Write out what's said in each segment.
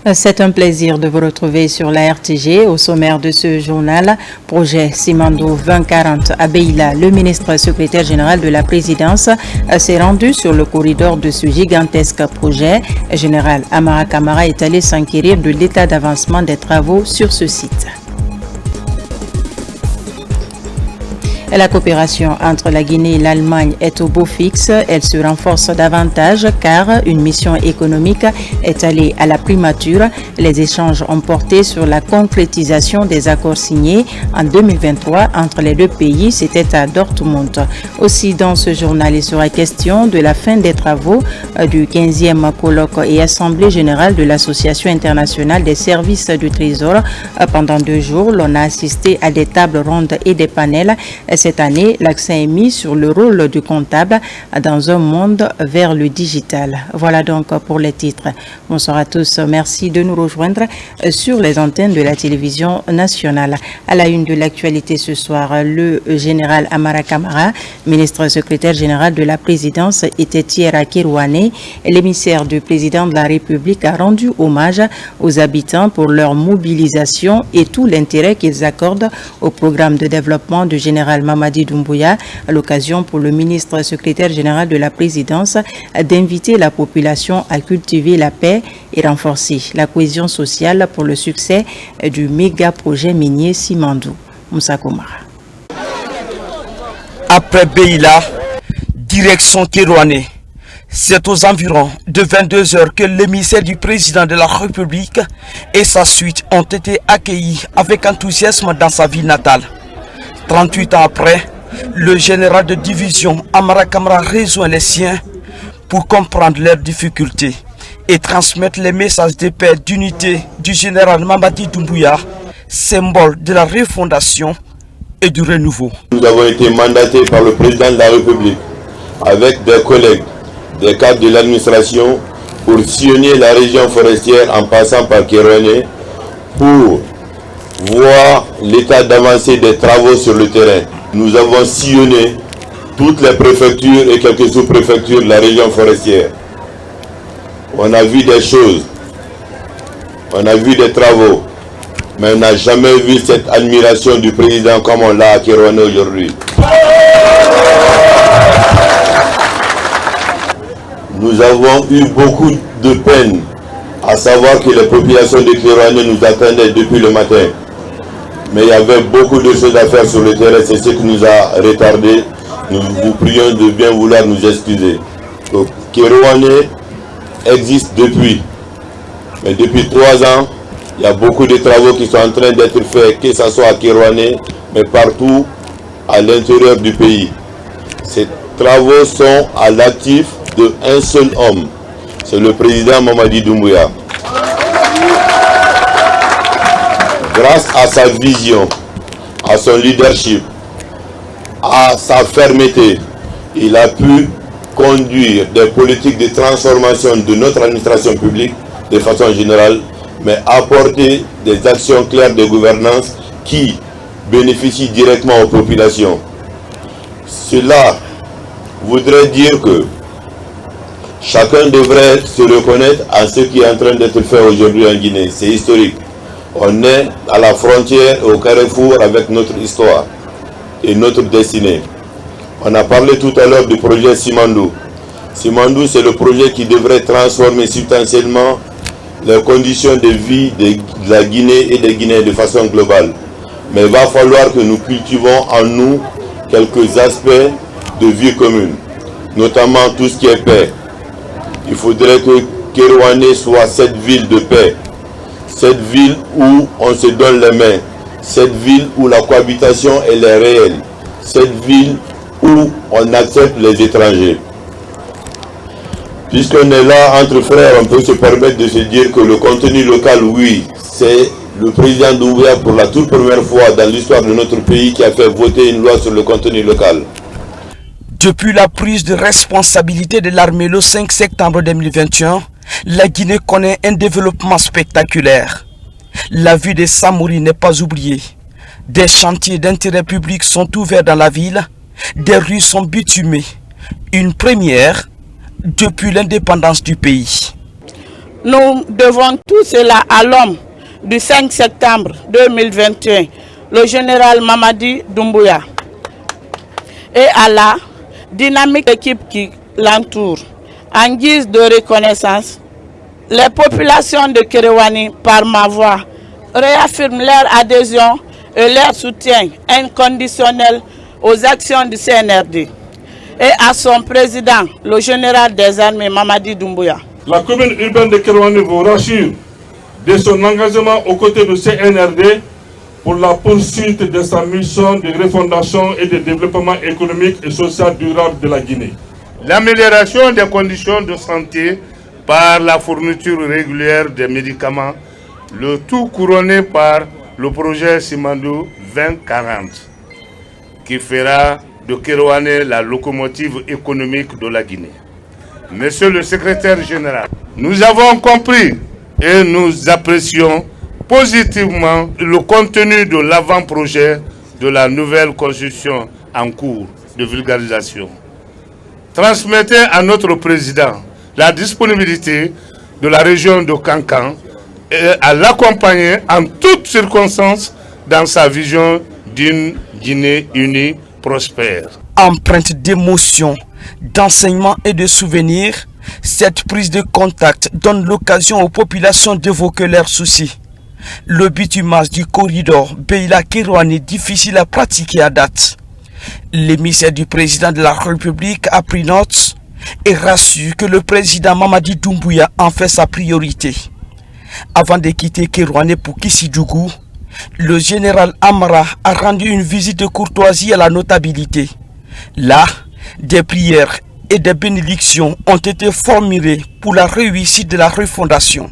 C'est un plaisir de vous retrouver sur la RTG. Au sommaire de ce journal, projet Simandou 2040 à Beila. Le ministre secrétaire général de la présidence s'est rendu sur le corridor de ce gigantesque projet. Général Amara Kamara est allé s'enquérir de l'état d'avancement des travaux sur ce site. La coopération entre la Guinée et l'Allemagne est au beau fixe. Elle se renforce davantage car une mission économique est allée à la primature. Les échanges ont porté sur la concrétisation des accords signés en 2023 entre les deux pays. C'était à Dortmund. Aussi, dans ce journal, il sera question de la fin des travaux du 15e colloque et assemblée générale de l'Association internationale des services du Trésor. Pendant 2 jours, l'on a assisté à des tables rondes et des panels. Cette année, l'accent est mis sur le rôle du comptable dans un monde vers le digital. Voilà donc pour les titres. Bonsoir à tous. Merci de nous rejoindre sur les antennes de la télévision nationale. À la une de l'actualité ce soir, le général Amara Kamara, ministre secrétaire général de la présidence, était hier à Kirouané. L'émissaire du président de la République a rendu hommage aux habitants pour leur mobilisation et tout l'intérêt qu'ils accordent au programme de développement du général Mamadi Doumbouya, à l'occasion pour le ministre secrétaire général de la présidence d'inviter la population à cultiver la paix et renforcer la cohésion sociale pour le succès du méga projet minier Simandou. Moussa Komara. Après Beila, direction Kirouané. C'est aux environs de 22 h que l'émissaire du président de la République et sa suite ont été accueillis avec enthousiasme dans sa ville natale. 38 ans après, le général de division Amara Kamara rejoint les siens pour comprendre leurs difficultés et transmettre les messages de paix et d'unité du général Mamadi Doumbouya, symbole de la refondation et du renouveau. Nous avons été mandatés par le président de la République avec des collègues, des cadres de l'administration pour sillonner la région forestière en passant par Kirouané pour voir l'état d'avancée des travaux sur le terrain. Nous avons sillonné toutes les préfectures et quelques sous-préfectures de la région forestière. On a vu des choses, on a vu des travaux, mais on n'a jamais vu cette admiration du président comme on l'a à Kirouané aujourd'hui. Nous avons eu beaucoup de peine à savoir que les populations de Kirouané nous attendaient depuis le matin. Mais il y avait beaucoup de choses à faire sur le terrain, c'est ce qui nous a retardés. Nous vous prions de bien vouloir nous excuser. Donc, Kirouané existe depuis. Mais depuis 3 ans, il y a beaucoup de travaux qui sont en train d'être faits, que ce soit à Kirouané, mais partout à l'intérieur du pays. Ces travaux sont à l'actif d'un seul homme. C'est le président Mamadi Doumbouya. Grâce à sa vision, à son leadership, à sa fermeté, il a pu conduire des politiques de transformation de notre administration publique de façon générale, mais apporter des actions claires de gouvernance qui bénéficient directement aux populations. Cela voudrait dire que chacun devrait se reconnaître à ce qui est en train d'être fait aujourd'hui en Guinée. C'est historique. On est à la frontière et au carrefour avec notre histoire et notre destinée. On a parlé tout à l'heure du projet Simandou. Simandou, c'est le projet qui devrait transformer substantiellement les conditions de vie de la Guinée et des Guinéens de façon globale. Mais il va falloir que nous cultivons en nous quelques aspects de vie commune, notamment tout ce qui est paix. Il faudrait que Kirouané soit cette ville de paix. Cette ville où on se donne les mains, cette ville où la cohabitation elle est réelle, cette ville où on accepte les étrangers. Puisqu'on est là entre frères, on peut se permettre de se dire que le contenu local, oui, c'est le président Doumbouya pour la toute première fois dans l'histoire de notre pays qui a fait voter une loi sur le contenu local. Depuis la prise de responsabilité de l'armée le 5 septembre 2021, la Guinée connaît un développement spectaculaire. La vie des Samouris n'est pas oubliée. Des chantiers d'intérêt public sont ouverts dans la ville, des rues sont bitumées. Une première depuis l'indépendance du pays. Nous devons tout cela à l'homme du 5 septembre 2021, le général Mamadi Doumbouya, et à la dynamique équipe qui l'entoure. En guise de reconnaissance, les populations de Kéréouani, par ma voix, réaffirment leur adhésion et leur soutien inconditionnel aux actions du CNRD et à son président, le général des armées Mamadi Doumbouya. La commune urbaine de Kéréouani vous rassure de son engagement aux côtés du CNRD pour la poursuite de sa mission de refondation et de développement économique et social durable de la Guinée. L'amélioration des conditions de santé par la fourniture régulière des médicaments, le tout couronné par le projet Simandou 2040, qui fera de Kéréouani la locomotive économique de la Guinée. Monsieur le secrétaire général, nous avons compris et nous apprécions positivement le contenu de l'avant-projet de la nouvelle constitution en cours de vulgarisation. Transmettez à notre président la disponibilité de la région de Kankan et à l'accompagner en toutes circonstances dans sa vision d'une Guinée unie prospère. Empreinte d'émotion, d'enseignement et de souvenirs, cette prise de contact donne l'occasion aux populations d'évoquer leurs soucis. Le bitumage du corridor Beila-Kéréouani est difficile à pratiquer à date. L'émissaire du président de la République a pris note et rassure que le président Mamadi Doumbouya en fait sa priorité. Avant de quitter Kéréouani pour Kissidougou, le général Amara a rendu une visite de courtoisie à la notabilité. Là, des prières et des bénédictions ont été formulées pour la réussite de la refondation.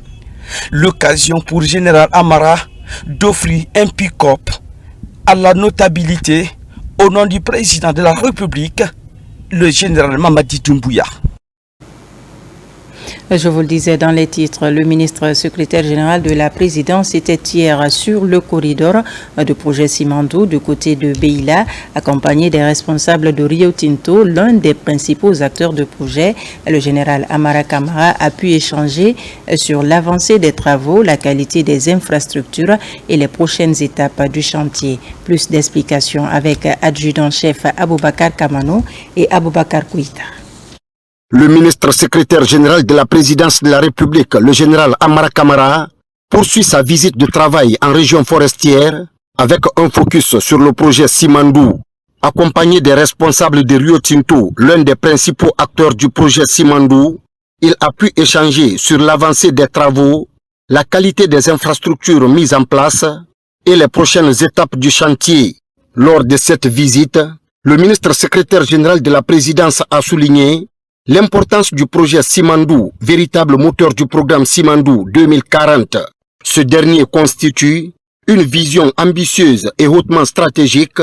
L'occasion pour le général Amara d'offrir un pick-up à la notabilité au nom du président de la République, le général Mamadi Doumbouya. Je vous le disais dans les titres, le ministre secrétaire général de la présidence était hier sur le corridor de projet Simandou du côté de Beila, accompagné des responsables de Rio Tinto, l'un des principaux acteurs de projet. Le général Amara Kamara a pu échanger sur l'avancée des travaux, la qualité des infrastructures et les prochaines étapes du chantier. Plus d'explications avec adjudant-chef Aboubakar Kamano et Aboubakar Kouita. Le ministre secrétaire général de la présidence de la République, le général Amara Kamara, poursuit sa visite de travail en région forestière avec un focus sur le projet Simandou. Accompagné des responsables de Rio Tinto, l'un des principaux acteurs du projet Simandou, il a pu échanger sur l'avancée des travaux, la qualité des infrastructures mises en place et les prochaines étapes du chantier. Lors de cette visite, le ministre secrétaire général de la présidence a souligné l'importance du projet Simandou, véritable moteur du programme Simandou 2040. Ce dernier constitue une vision ambitieuse et hautement stratégique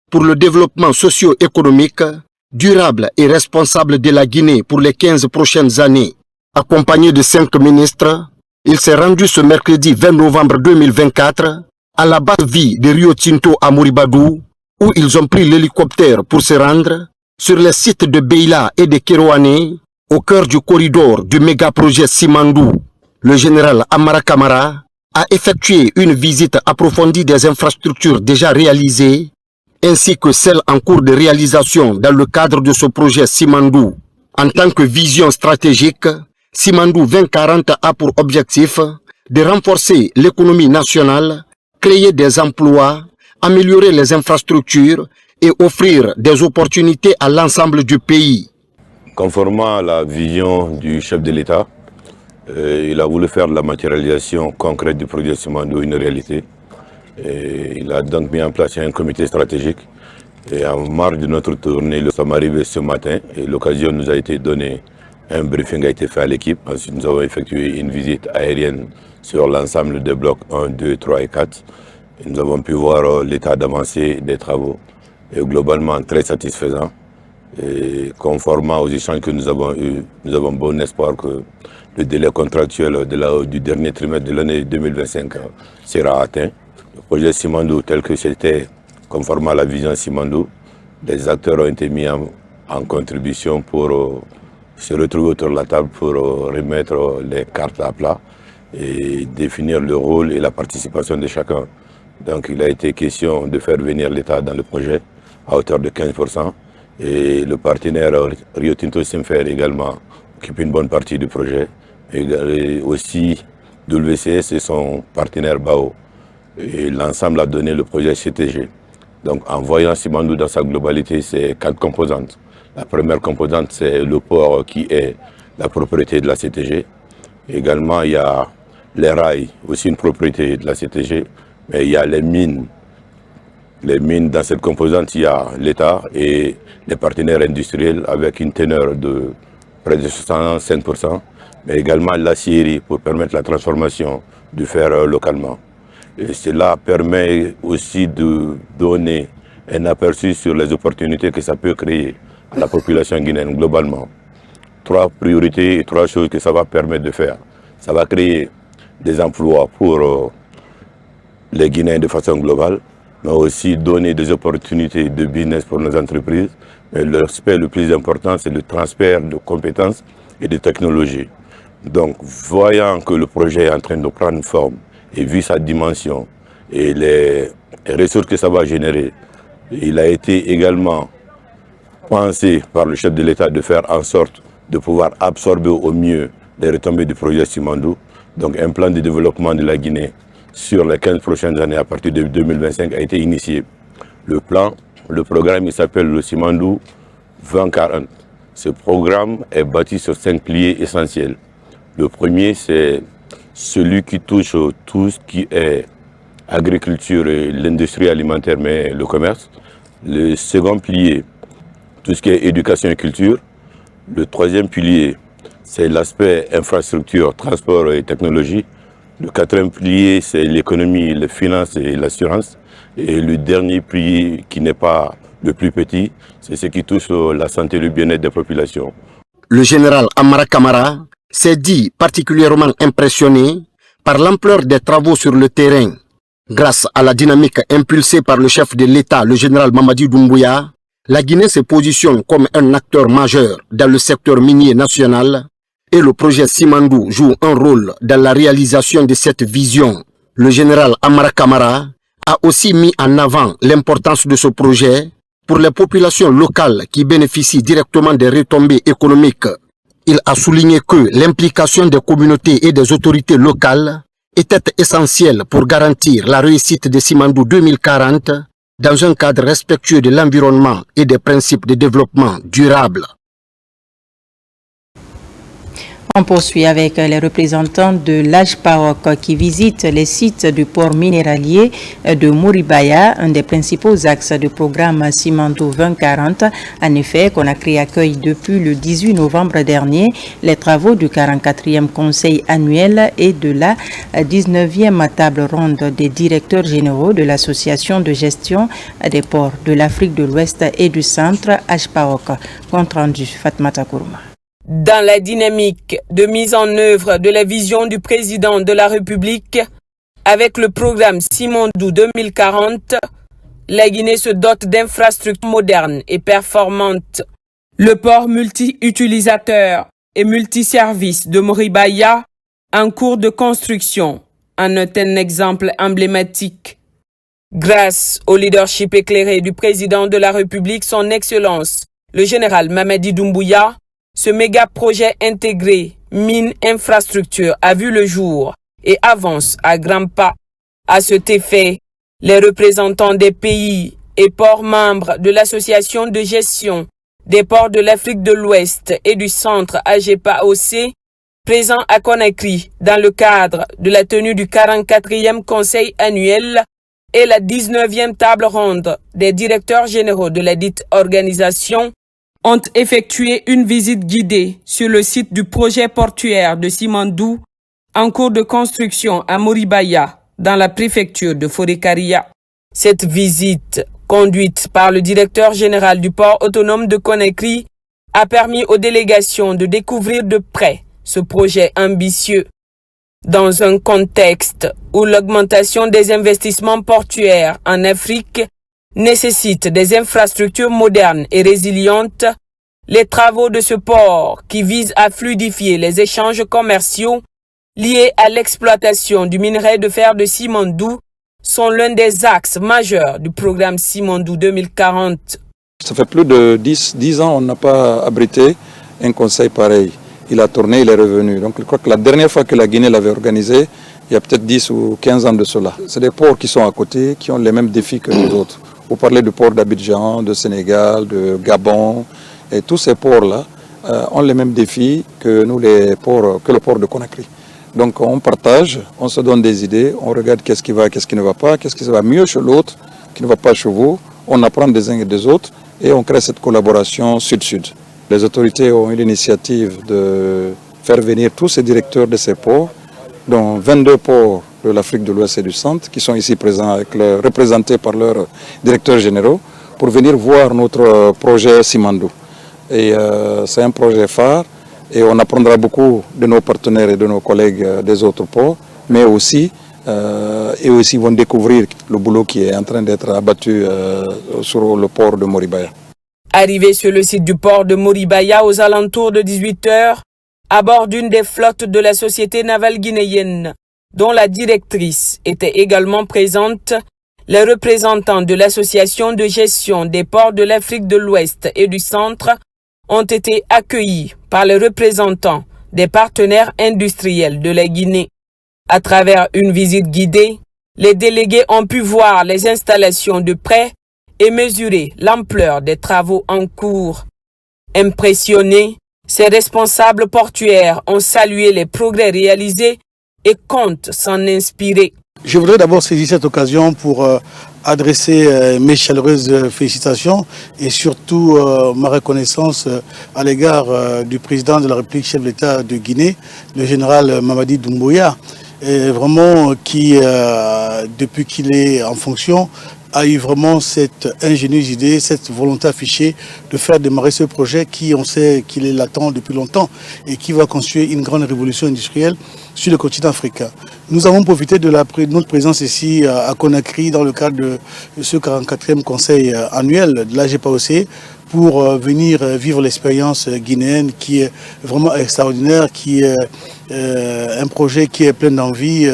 pour le développement socio-économique, durable et responsable de la Guinée pour les 15 prochaines années. Accompagné de 5 ministres, il s'est rendu ce mercredi 20 novembre 2024 à la base vie de Rio Tinto à Moribadou, où ils ont pris l'hélicoptère pour se rendre sur les sites de Beila et de Kéréouani, au cœur du corridor du méga-projet Simandou. Le général Amara Kamara a effectué une visite approfondie des infrastructures déjà réalisées, ainsi que celles en cours de réalisation dans le cadre de ce projet Simandou. En tant que vision stratégique, Simandou 2040 a pour objectif de renforcer l'économie nationale, créer des emplois, améliorer les infrastructures et offrir des opportunités à l'ensemble du pays. Conformément à la vision du chef de l'État, il a voulu faire de la matérialisation concrète du projet Simandou une réalité. Et il a donc mis en place un comité stratégique. Et en marge de notre tournée, nous sommes arrivés ce matin et l'occasion nous a été donnée, un briefing a été fait à l'équipe. Ensuite, nous avons effectué une visite aérienne sur l'ensemble des blocs 1, 2, 3 et 4. Et nous avons pu voir l'état d'avancée des travaux. Et globalement très satisfaisant. Et conformément aux échanges que nous avons eus, nous avons bon espoir que le délai contractuel du dernier trimestre de l'année 2025 sera atteint. Le projet Simandou tel que c'était, conformément à la vision Simandou, les acteurs ont été mis en contribution pour se retrouver autour de la table pour remettre les cartes à plat et définir le rôle et la participation de chacun. Donc il a été question de faire venir l'État dans le projet à hauteur de 15%. Et le partenaire Rio Tinto Simfer également occupe une bonne partie du projet. Et aussi WCS et son partenaire BAO. Et l'ensemble a donné le projet CTG. Donc en voyant Simandou dans sa globalité, c'est 4 composantes. La première composante, c'est le port qui est la propriété de la CTG. Également, il y a les rails, aussi une propriété de la CTG. Mais il y a les mines. Les mines, dans cette composante, il y a l'État et les partenaires industriels avec une teneur de près de 65%. Mais également l'acierie pour permettre la transformation du fer localement. Et cela permet aussi de donner un aperçu sur les opportunités que ça peut créer à la population guinéenne globalement. 3 priorités et 3 choses que ça va permettre de faire. Ça va créer des emplois pour les Guinéens de façon globale, mais aussi donner des opportunités de business pour nos entreprises. Mais l'aspect le plus important, c'est le transfert de compétences et de technologies. Donc, voyant que le projet est en train de prendre forme et vu sa dimension et les ressources que ça va générer, il a été également pensé par le chef de l'État de faire en sorte de pouvoir absorber au mieux les retombées du projet Simandou. Donc un plan de développement de la Guinée sur les 15 prochaines années à partir de 2025 a été initié. Le programme, il s'appelle le Simandou 2040. Ce programme est bâti sur 5 piliers essentiels. Le premier, c'est celui qui touche tout ce qui est agriculture et l'industrie alimentaire, mais le commerce. Le second pilier, tout ce qui est éducation et culture. Le troisième pilier, c'est l'aspect infrastructure, transport et technologie. Le quatrième pilier, c'est l'économie, les finances et l'assurance. Et le dernier pilier, qui n'est pas le plus petit, c'est ce qui touche la santé et le bien-être des populations. Le général Amara Kamara s'est dit particulièrement impressionné par l'ampleur des travaux sur le terrain. Grâce à la dynamique impulsée par le chef de l'État, le général Mamadi Doumbouya, la Guinée se positionne comme un acteur majeur dans le secteur minier national et le projet Simandou joue un rôle dans la réalisation de cette vision. Le général Amara Kamara a aussi mis en avant l'importance de ce projet pour les populations locales qui bénéficient directement des retombées économiques. Il a souligné que l'implication des communautés et des autorités locales était essentielle pour garantir la réussite de Simandou 2040 dans un cadre respectueux de l'environnement et des principes de développement durable. On poursuit avec les représentants de l'AJPAOC qui visitent les sites du port minéralier de Mouribaya, un des principaux axes du programme Simandou 2040. En effet, Conakry accueille depuis le 18 novembre dernier les travaux du 44e conseil annuel et de la 19e table ronde des directeurs généraux de l'association de gestion des ports de l'Afrique de l'Ouest et du Centre AJPAOC. Compte rendu Fatmata Kourma. Dans la dynamique de mise en œuvre de la vision du président de la République, avec le programme Simandou 2040, la Guinée se dote d'infrastructures modernes et performantes. Le port multi-utilisateur et multiservice de Mouribaya, en cours de construction, en est un exemple emblématique. Grâce au leadership éclairé du président de la République, son Excellence, le général Mamadi Doumbouya, ce méga projet intégré mine infrastructure a vu le jour et avance à grands pas. À cet effet, les représentants des pays et ports membres de l'association de gestion des ports de l'Afrique de l'Ouest et du Centre AJPAOC, présents à Conakry dans le cadre de la tenue du 44e conseil annuel et la 19e table ronde des directeurs généraux de la dite organisation, ont effectué une visite guidée sur le site du projet portuaire de Simandou en cours de construction à Mouribaya, dans la préfecture de Forêt-Karia. Cette visite, conduite par le directeur général du port autonome de Conakry, a permis aux délégations de découvrir de près ce projet ambitieux. Dans un contexte où l'augmentation des investissements portuaires en Afrique nécessite des infrastructures modernes et résilientes, Les travaux de ce port, qui visent à fluidifier les échanges commerciaux liés à l'exploitation du minerai de fer de Simandou, sont l'un des axes majeurs du programme Simandou 2040. Ça fait plus de 10 ans qu'on n'a pas abrité un conseil pareil. Il a tourné, il est revenu. Donc je crois que la dernière fois que la Guinée l'avait organisé, il y a peut-être 10 ou 15 ans de cela. C'est des ports qui sont à côté, qui ont les mêmes défis que les autres. Vous parlez du port d'Abidjan, de Sénégal, de Gabon, et tous ces ports-là ont les mêmes défis que nous, le port de Conakry. Donc on partage, on se donne des idées, on regarde qu'est-ce qui va, qu'est-ce qui ne va pas, qu'est-ce qui va mieux chez l'autre, qui ne va pas chez vous. On apprend des uns et des autres et on crée cette collaboration sud-sud. Les autorités ont eu l'initiative de faire venir tous ces directeurs de ces ports, dont 22 ports de l'Afrique de l'Ouest et du Centre, qui sont ici présents, représentés par leurs directeurs généraux, pour venir voir notre projet Simandou. Et c'est un projet phare et on apprendra beaucoup de nos partenaires et de nos collègues des autres ports, mais aussi, ils vont découvrir le boulot qui est en train d'être abattu sur le port de Moribaya. Arrivé sur le site du port de Moribaya aux alentours de 18 h, à bord d'une des flottes de la société navale guinéenne, dont la directrice était également présente, les représentants de l'association de gestion des ports de l'Afrique de l'Ouest et du Centre ont été accueillis par les représentants des partenaires industriels de la Guinée. À travers une visite guidée, les délégués ont pu voir les installations de près et mesurer l'ampleur des travaux en cours. Impressionnés, ces responsables portuaires ont salué les progrès réalisés et comptent s'en inspirer. Je voudrais d'abord saisir cette occasion pour adresser mes chaleureuses félicitations et surtout ma reconnaissance à l'égard du président de la République, chef de l'État de Guinée, le général Mamadi Doumbouya, vraiment qui, depuis qu'il est en fonction, a eu vraiment cette ingénieuse idée, cette volonté affichée de faire démarrer ce projet qui, on sait qu'il est latent depuis longtemps et qui va construire une grande révolution industrielle sur le continent africain. Nous avons profité de notre présence ici à Conakry dans le cadre de ce 44e conseil annuel de la GPAOC pour venir vivre l'expérience guinéenne qui est vraiment extraordinaire, qui est un projet qui est plein d'envie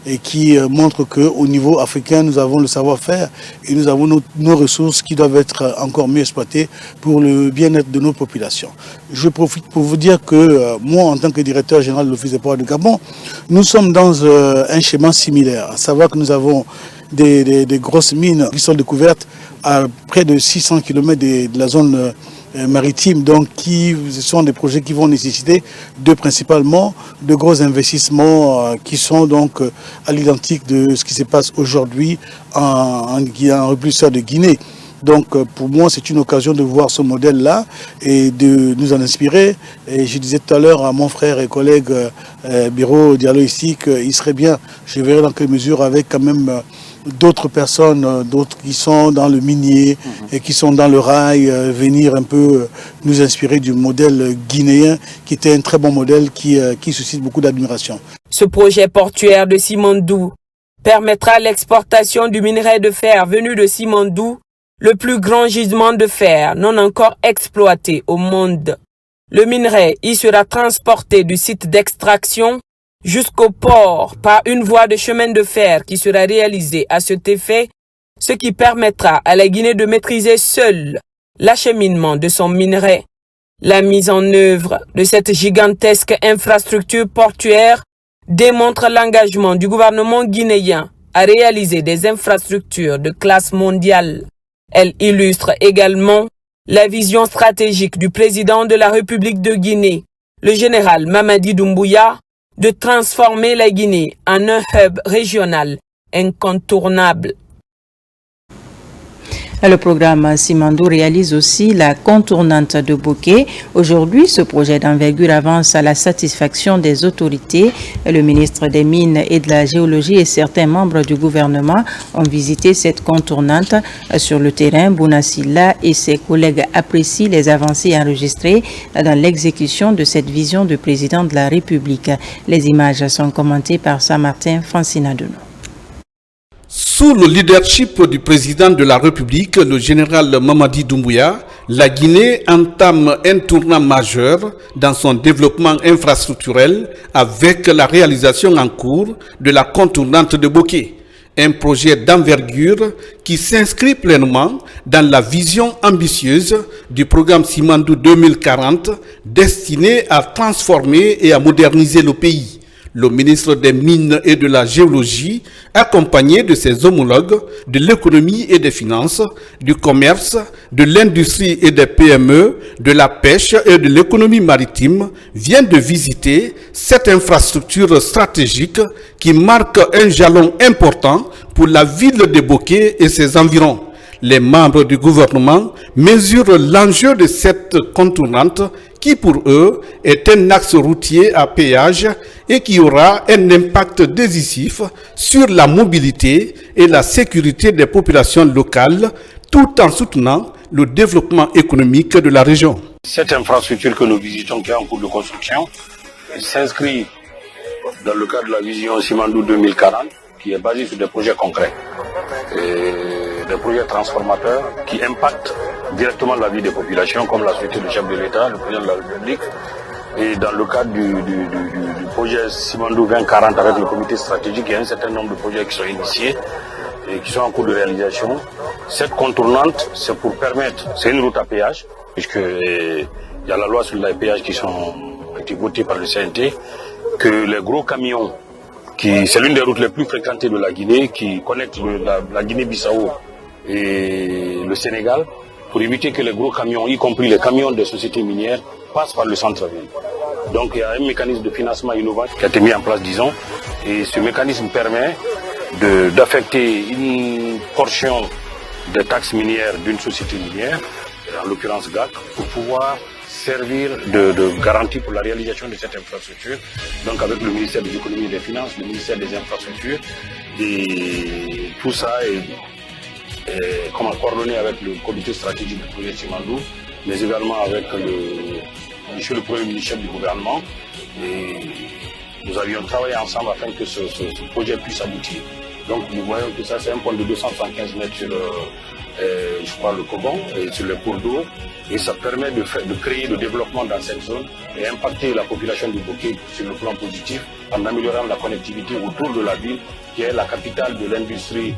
et qui montre qu'au niveau africain, nous avons le savoir-faire et nous avons nos ressources qui doivent être encore mieux exploitées pour le bien-être de nos populations. Je profite pour vous dire que moi, en tant que directeur général de l'Office des ports de Gabon, nous sommes dans un schéma similaire, à savoir que nous avons des grosses mines qui sont découvertes à près de 600 km de la zone maritime, donc ce sont des projets qui vont nécessiter principalement de gros investissements qui sont donc à l'identique de ce qui se passe aujourd'hui en République de Guinée. Donc pour moi c'est une occasion de voir ce modèle-là et de nous en inspirer. Et je disais tout à l'heure à mon frère et collègue Biro Diallo ici qu'il serait bien, je verrai dans quelle mesure avec quand même d'autres personnes, d'autres qui sont dans le minier et qui sont dans le rail, venir un peu nous inspirer du modèle guinéen qui était un très bon modèle qui suscite beaucoup d'admiration. Ce projet portuaire de Simandou permettra l'exportation du minerai de fer venu de Simandou, le plus grand gisement de fer non encore exploité au monde. Le minerai y sera transporté du site d'extraction jusqu'au port par une voie de chemin de fer qui sera réalisée à cet effet, ce qui permettra à la Guinée de maîtriser seule l'acheminement de son minerai. La mise en œuvre de cette gigantesque infrastructure portuaire démontre l'engagement du gouvernement guinéen à réaliser des infrastructures de classe mondiale. Elle illustre également la vision stratégique du président de la République de Guinée, le général Mamadi Doumbouya, de transformer la Guinée en un hub régional incontournable. Le programme Simandou réalise aussi la contournante de Bouquet. Aujourd'hui, ce projet d'envergure avance à la satisfaction des autorités. Le ministre des Mines et de la Géologie et certains membres du gouvernement ont visité cette contournante sur le terrain. Bounasila et ses collègues apprécient les avancées enregistrées dans l'exécution de cette vision du président de la République. Les images sont commentées par Saint-Martin Francina Denou. Sous le leadership du président de la République, le général Mamadi Doumbouya, la Guinée entame un tournant majeur dans son développement infrastructurel avec la réalisation en cours de la contournante de Boké, un projet d'envergure qui s'inscrit pleinement dans la vision ambitieuse du programme Simandou 2040 destiné à transformer et à moderniser le pays. Le ministre des Mines et de la Géologie, accompagné de ses homologues de l'économie et des finances, du commerce, de l'industrie et des PME, de la pêche et de l'économie maritime, vient de visiter cette infrastructure stratégique qui marque un jalon important pour la ville de Boké et ses environs. Les membres du gouvernement mesurent l'enjeu de cette contournante qui pour eux est un axe routier à péage et qui aura un impact décisif sur la mobilité et la sécurité des populations locales tout en soutenant le développement économique de la région. Cette infrastructure que nous visitons qui est en cours de construction s'inscrit dans le cadre de la vision Simandou 2040 qui est basée sur des projets concrets. Des projets transformateurs qui impactent directement la vie des populations, comme l'a souhaité le chef de l'État, le président de la République. Et dans le cadre du projet Simandou 2040 avec le comité stratégique, il y a un certain nombre de projets qui sont initiés et qui sont en cours de réalisation. Cette contournante, c'est pour permettre, c'est une route à péage, puisqu'il y a la loi sur les péages qui ont été votées par le CNT, que les gros camions, c'est l'une des routes les plus fréquentées de la Guinée, qui connecte la Guinée-Bissau et le Sénégal, pour éviter que les gros camions, y compris les camions des sociétés minières, passent par le centre-ville. Donc il y a un mécanisme de financement innovant qui a été mis en place, disons, et ce mécanisme permet d'affecter une portion des taxes minières d'une société minière, en l'occurrence GAC, pour pouvoir servir de garantie pour la réalisation de cette infrastructure, donc avec le ministère de l'économie et des finances, le ministère des infrastructures, et tout ça est coordonné avec le comité stratégique du projet Simandou, mais également avec monsieur le Premier ministre chef du gouvernement. Et nous avions travaillé ensemble afin que ce projet puisse aboutir. Donc nous voyons que ça c'est un pont de 275 mètres sur je crois le Cobon et sur le cours d'eau, et ça permet de créer le développement dans cette zone et impacter la population du Boké sur le plan positif en améliorant la connectivité autour de la ville qui est la capitale de l'industrie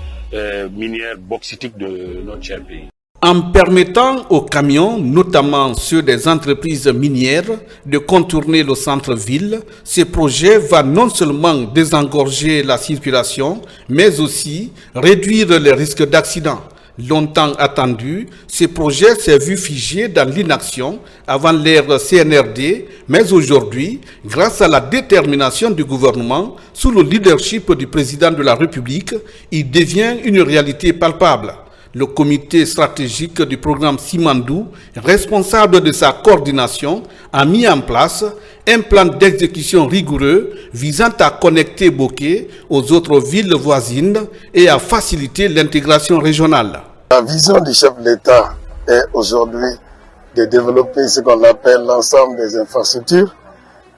minière bauxitique de notre cher pays. En permettant aux camions, notamment ceux des entreprises minières, de contourner le centre-ville, ce projet va non seulement désengorger la circulation, mais aussi réduire les risques d'accident. Longtemps attendu, ce projet s'est vu figé dans l'inaction avant l'ère CNRD, mais aujourd'hui, grâce à la détermination du gouvernement, sous le leadership du président de la République, il devient une réalité palpable. Le comité stratégique du programme Simandou, responsable de sa coordination, a mis en place un plan d'exécution rigoureux visant à connecter Boké aux autres villes voisines et à faciliter l'intégration régionale. La vision du chef de l'État est aujourd'hui de développer ce qu'on appelle l'ensemble des infrastructures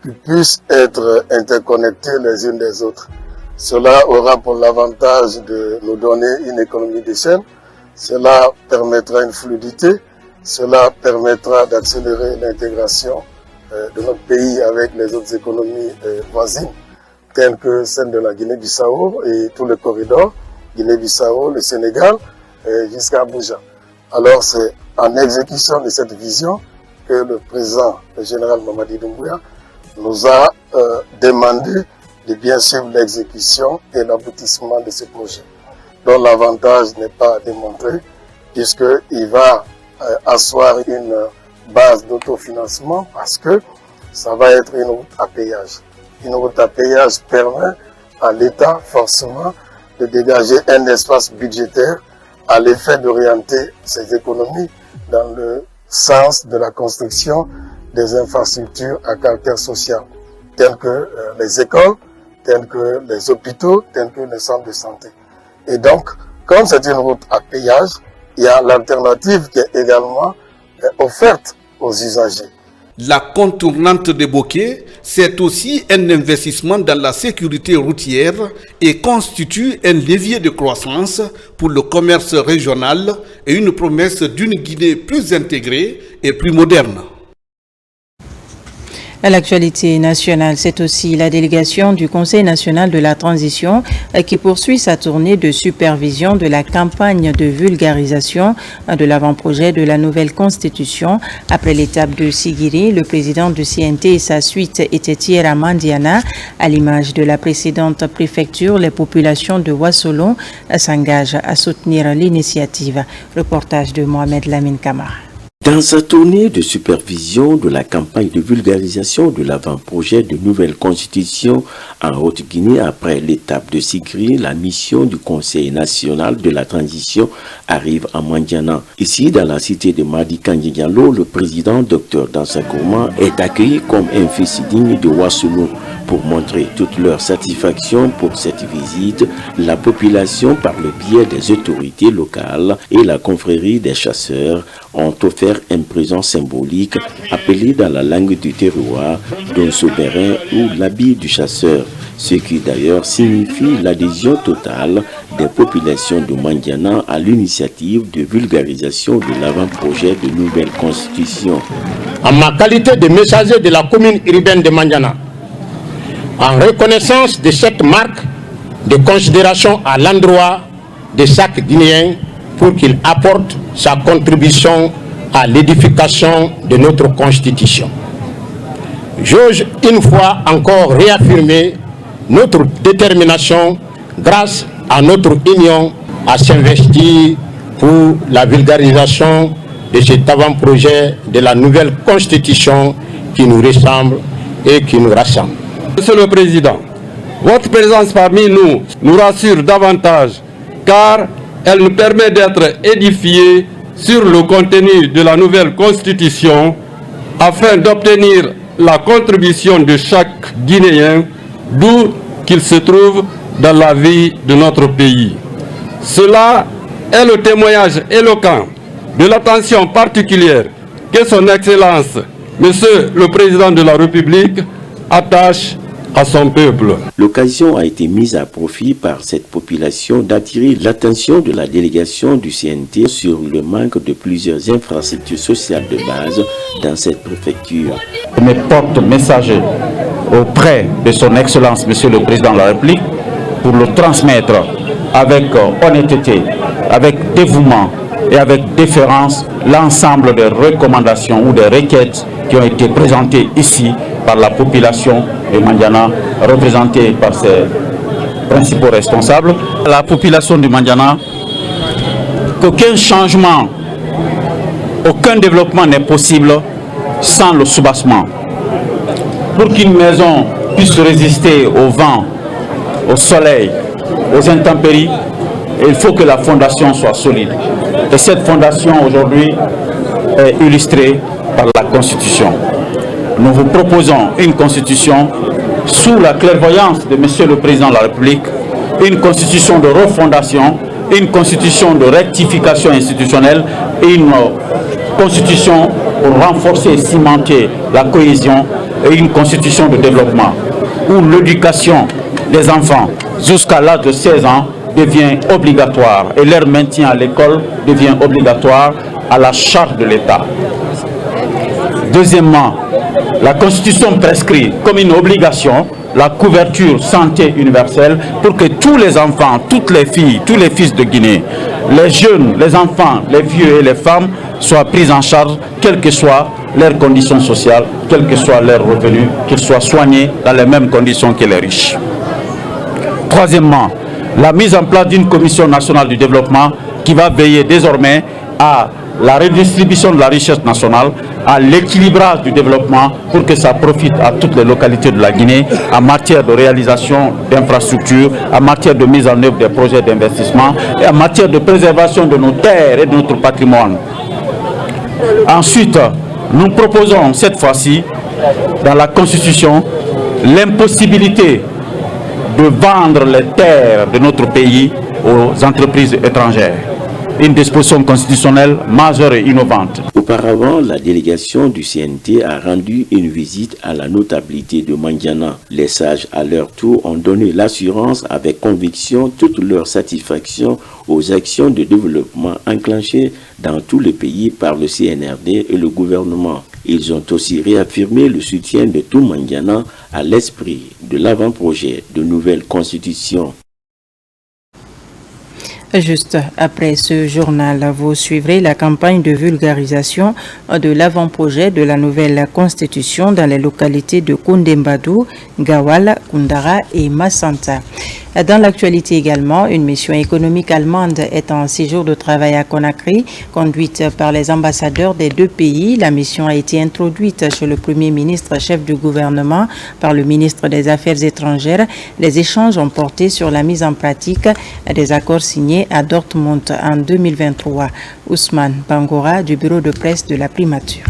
qui puissent être interconnectées les unes des autres. Cela aura pour l'avantage de nous donner une économie d'échelle. Cela permettra une fluidité, cela permettra d'accélérer l'intégration de notre pays avec les autres économies voisines, telles que celle de la Guinée-Bissau et tout le corridor, Guinée-Bissau, le Sénégal, jusqu'à Abuja. Alors c'est en exécution de cette vision que le président, le général Mamadi Doumbouya, nous a demandé de bien suivre l'exécution et l'aboutissement de ce projet, dont l'avantage n'est pas démontré, puisqu'il va asseoir une base d'autofinancement parce que ça va être une route à péage. Une route à péage permet à l'État forcément de dégager un espace budgétaire à l'effet d'orienter ses économies dans le sens de la construction des infrastructures à caractère social, telles que les écoles, telles que les hôpitaux, tels que les centres de santé. Et donc, comme c'est une route à péage, il y a l'alternative qui est également offerte aux usagers. La contournante de Bokeh, c'est aussi un investissement dans la sécurité routière et constitue un levier de croissance pour le commerce régional et une promesse d'une Guinée plus intégrée et plus moderne. À l'actualité nationale, c'est aussi la délégation du Conseil national de la transition qui poursuit sa tournée de supervision de la campagne de vulgarisation de l'avant-projet de la nouvelle constitution. Après l'étape de Sigiri, le président du CNT et sa suite étaient hier à Mandiana. À l'image de la précédente préfecture, les populations de Wassolon s'engagent à soutenir l'initiative. Reportage de Mohamed Lamine Kamara. Dans sa tournée de supervision de la campagne de vulgarisation de l'avant-projet de nouvelle constitution en Haute-Guinée après l'étape de Sigiri, la mission du Conseil national de la transition arrive à Mandiana. Ici, dans la cité de Madi Kandji Diallo, le président Dr Dansa Gourma est accueilli comme un fils digne de Wassolon. Pour montrer toute leur satisfaction pour cette visite, la population, par le biais des autorités locales et la confrérie des chasseurs, ont offert un présent symbolique appelé dans la langue du terroir d'un souverain ou l'habit du chasseur, ce qui d'ailleurs signifie l'adhésion totale des populations de Mandiana à l'initiative de vulgarisation de l'avant-projet de nouvelle constitution. En ma qualité de messager de la commune urbaine de Mandiana, en reconnaissance de cette marque de considération à l'endroit de chaque Guinéen pour qu'il apporte sa contribution à l'édification de notre Constitution. J'ose une fois encore réaffirmer notre détermination grâce à notre union à s'investir pour la vulgarisation de cet avant-projet de la nouvelle Constitution qui nous ressemble et qui nous rassemble. Monsieur le Président, votre présence parmi nous nous rassure davantage car elle nous permet d'être édifiés sur le contenu de la nouvelle Constitution afin d'obtenir la contribution de chaque Guinéen d'où qu'il se trouve dans la vie de notre pays. Cela est le témoignage éloquent de l'attention particulière que son Excellence, Monsieur le Président de la République, attache à son peuple. L'occasion a été mise à profit par cette population d'attirer l'attention de la délégation du CNT sur le manque de plusieurs infrastructures sociales de base dans cette préfecture. Mes porte-messagers auprès de son Excellence, Monsieur le Président de la République, pour le transmettre avec honnêteté, avec dévouement et avec déférence l'ensemble des recommandations ou des requêtes qui ont été présentées ici par la population de Mandiana, représentée par ses principaux responsables. La population de Mandiana, qu'aucun changement, aucun développement n'est possible sans le soubassement. Pour qu'une maison puisse résister au vent, au soleil, aux intempéries, il faut que la fondation soit solide. Et cette fondation aujourd'hui est illustrée par la Constitution. Nous vous proposons une Constitution sous la clairvoyance de Monsieur le Président de la République, une Constitution de refondation, une Constitution de rectification institutionnelle et une Constitution pour renforcer et cimenter la cohésion et une Constitution de développement où l'éducation des enfants jusqu'à l'âge de 16 ans devient obligatoire et leur maintien à l'école devient obligatoire à la charge de l'État. Deuxièmement, la Constitution prescrit comme une obligation la couverture santé universelle pour que tous les enfants, toutes les filles, tous les fils de Guinée, les jeunes, les enfants, les vieux et les femmes soient pris en charge, quelles que soient leurs conditions sociales, quels que soient leurs revenus, qu'ils soient soignés dans les mêmes conditions que les riches. Troisièmement, la mise en place d'une commission nationale du développement qui va veiller désormais à la redistribution de la richesse nationale, à l'équilibrage du développement pour que ça profite à toutes les localités de la Guinée en matière de réalisation d'infrastructures, en matière de mise en œuvre des projets d'investissement et en matière de préservation de nos terres et de notre patrimoine. Ensuite, nous proposons cette fois-ci, dans la Constitution, l'impossibilité de vendre les terres de notre pays aux entreprises étrangères. une disposition constitutionnelle majeure et innovante. Auparavant, la délégation du CNT a rendu une visite à la notabilité de Mandiana. Les sages, à leur tour, ont donné l'assurance avec conviction toute leur satisfaction aux actions de développement enclenchées dans tous les pays par le CNRD et le gouvernement. Ils ont aussi réaffirmé le soutien de tout Mandiana à l'esprit de l'avant-projet de nouvelle constitution. Juste après ce journal, vous suivrez la campagne de vulgarisation de l'avant-projet de la nouvelle constitution dans les localités de Koundembadou, Gawal, Koundara et Massanta. Dans l'actualité également, une mission économique allemande est en séjour de travail à Conakry, conduite par les ambassadeurs des deux pays. La mission a été introduite chez le Premier ministre, chef du gouvernement, par le ministre des Affaires étrangères. Les échanges ont porté sur la mise en pratique des accords signés à Dortmund en 2023. Ousmane Bangora du bureau de presse de la primature.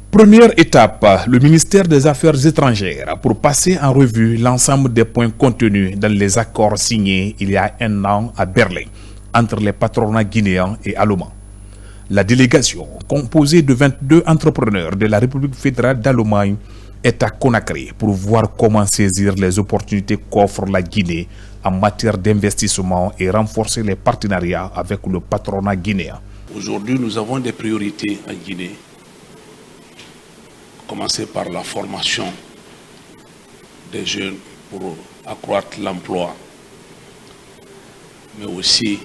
Première étape, le ministère des Affaires étrangères pour passer en revue l'ensemble des points contenus dans les accords signés il y a un an à Berlin entre les patronats guinéens et allemands. La délégation, composée de 22 entrepreneurs de la République fédérale d'Allemagne, est à Conakry pour voir comment saisir les opportunités qu'offre la Guinée en matière d'investissement et renforcer les partenariats avec le patronat guinéen. Aujourd'hui, nous avons des priorités en Guinée. Commencer par la formation des jeunes pour accroître l'emploi, mais aussi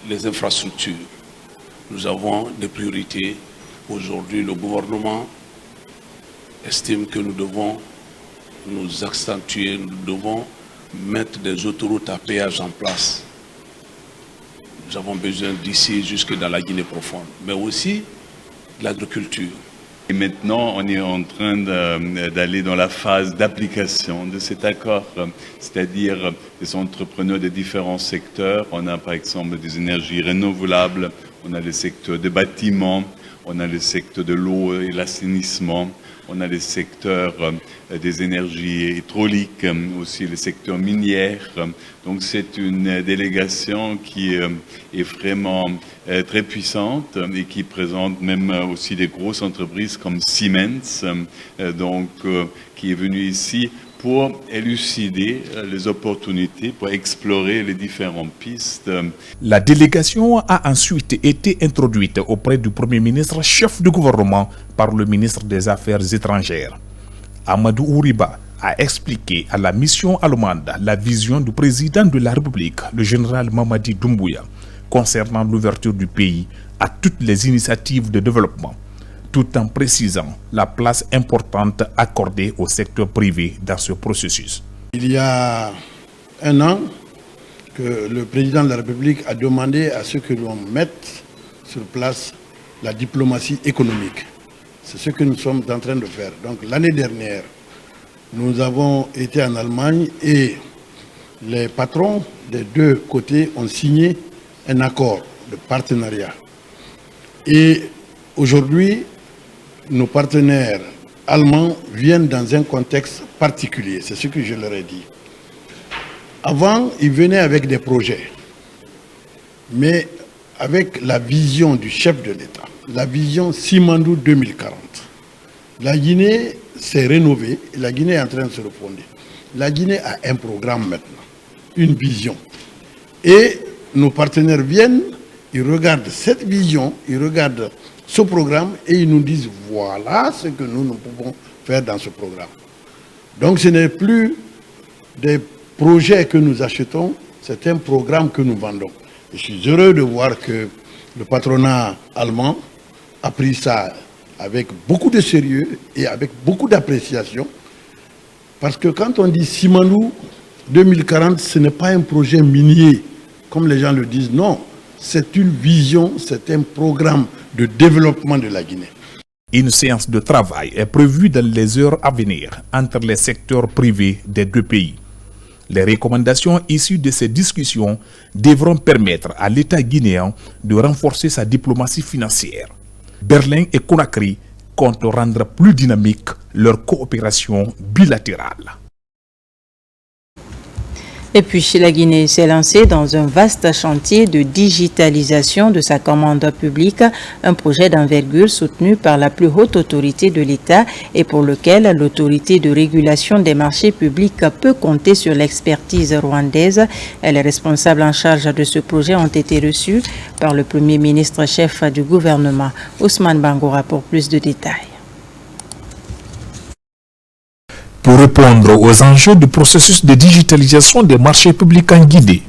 les infrastructures. Nous avons des priorités. Aujourd'hui, le gouvernement estime que nous devons nous accentuer, nous devons mettre des autoroutes à péage en place. Nous avons besoin d'ici jusque dans la Guinée profonde, mais aussi de l'agriculture. Et maintenant, on est en train d'aller dans la phase d'application de cet accord, c'est-à-dire des entrepreneurs de différents secteurs. On a par exemple des énergies renouvelables, on a le secteur des bâtiments, on a le secteur de l'eau et l'assainissement, on a le secteur des énergies hydrauliques, aussi le secteur minier. Donc c'est une délégation qui est vraiment très puissante et qui présente même aussi des grosses entreprises comme Siemens, qui est venue ici pour élucider les opportunités, pour explorer les différentes pistes. La délégation a ensuite été introduite auprès du Premier ministre, chef du gouvernement, par le ministre des Affaires étrangères. Amadou Ouriba a expliqué à la mission allemande la vision du président de la République, le général Mamadi Doumbouya, concernant l'ouverture du pays à toutes les initiatives de développement, tout en précisant la place importante accordée au secteur privé dans ce processus. Il y a un an que le président de la République a demandé à ce que l'on mette sur place la diplomatie économique. C'est ce que nous sommes en train de faire. Donc l'année dernière, nous avons été en Allemagne et les patrons des deux côtés ont signé un accord de partenariat. Et aujourd'hui, nos partenaires allemands viennent dans un contexte particulier, c'est ce que je leur ai dit. Avant, ils venaient avec des projets, mais avec la vision du chef de l'État, la vision Simandou 2040. La Guinée s'est rénovée, la Guinée est en train de se refonder. La Guinée a un programme maintenant, une vision. Et nos partenaires viennent, ils regardent cette vision, ils regardent ce programme et ils nous disent voilà ce que nous pouvons faire dans ce programme. Donc ce n'est plus des projets que nous achetons, c'est un programme que nous vendons. Et je suis heureux de voir que le patronat allemand a pris ça avec beaucoup de sérieux et avec beaucoup d'appréciation. Parce que quand on dit Simandou 2040, ce n'est pas un projet minier, comme les gens le disent, non. C'est une vision, c'est un programme de développement de la Guinée. Une séance de travail est prévue dans les heures à venir entre les secteurs privés des deux pays. Les recommandations issues de ces discussions devront permettre à l'État guinéen de renforcer sa diplomatie financière. Berlin et Conakry comptent rendre plus dynamique leur coopération bilatérale. Et puis, la Guinée s'est lancée dans un vaste chantier de digitalisation de sa commande publique, un projet d'envergure soutenu par la plus haute autorité de l'État et pour lequel l'autorité de régulation des marchés publics peut compter sur l'expertise rwandaise. Les responsables en charge de ce projet ont été reçus par le Premier ministre chef du gouvernement, Ousmane Bangura, pour plus de détails. Pour répondre aux enjeux du processus de digitalisation des marchés publics en Guinée,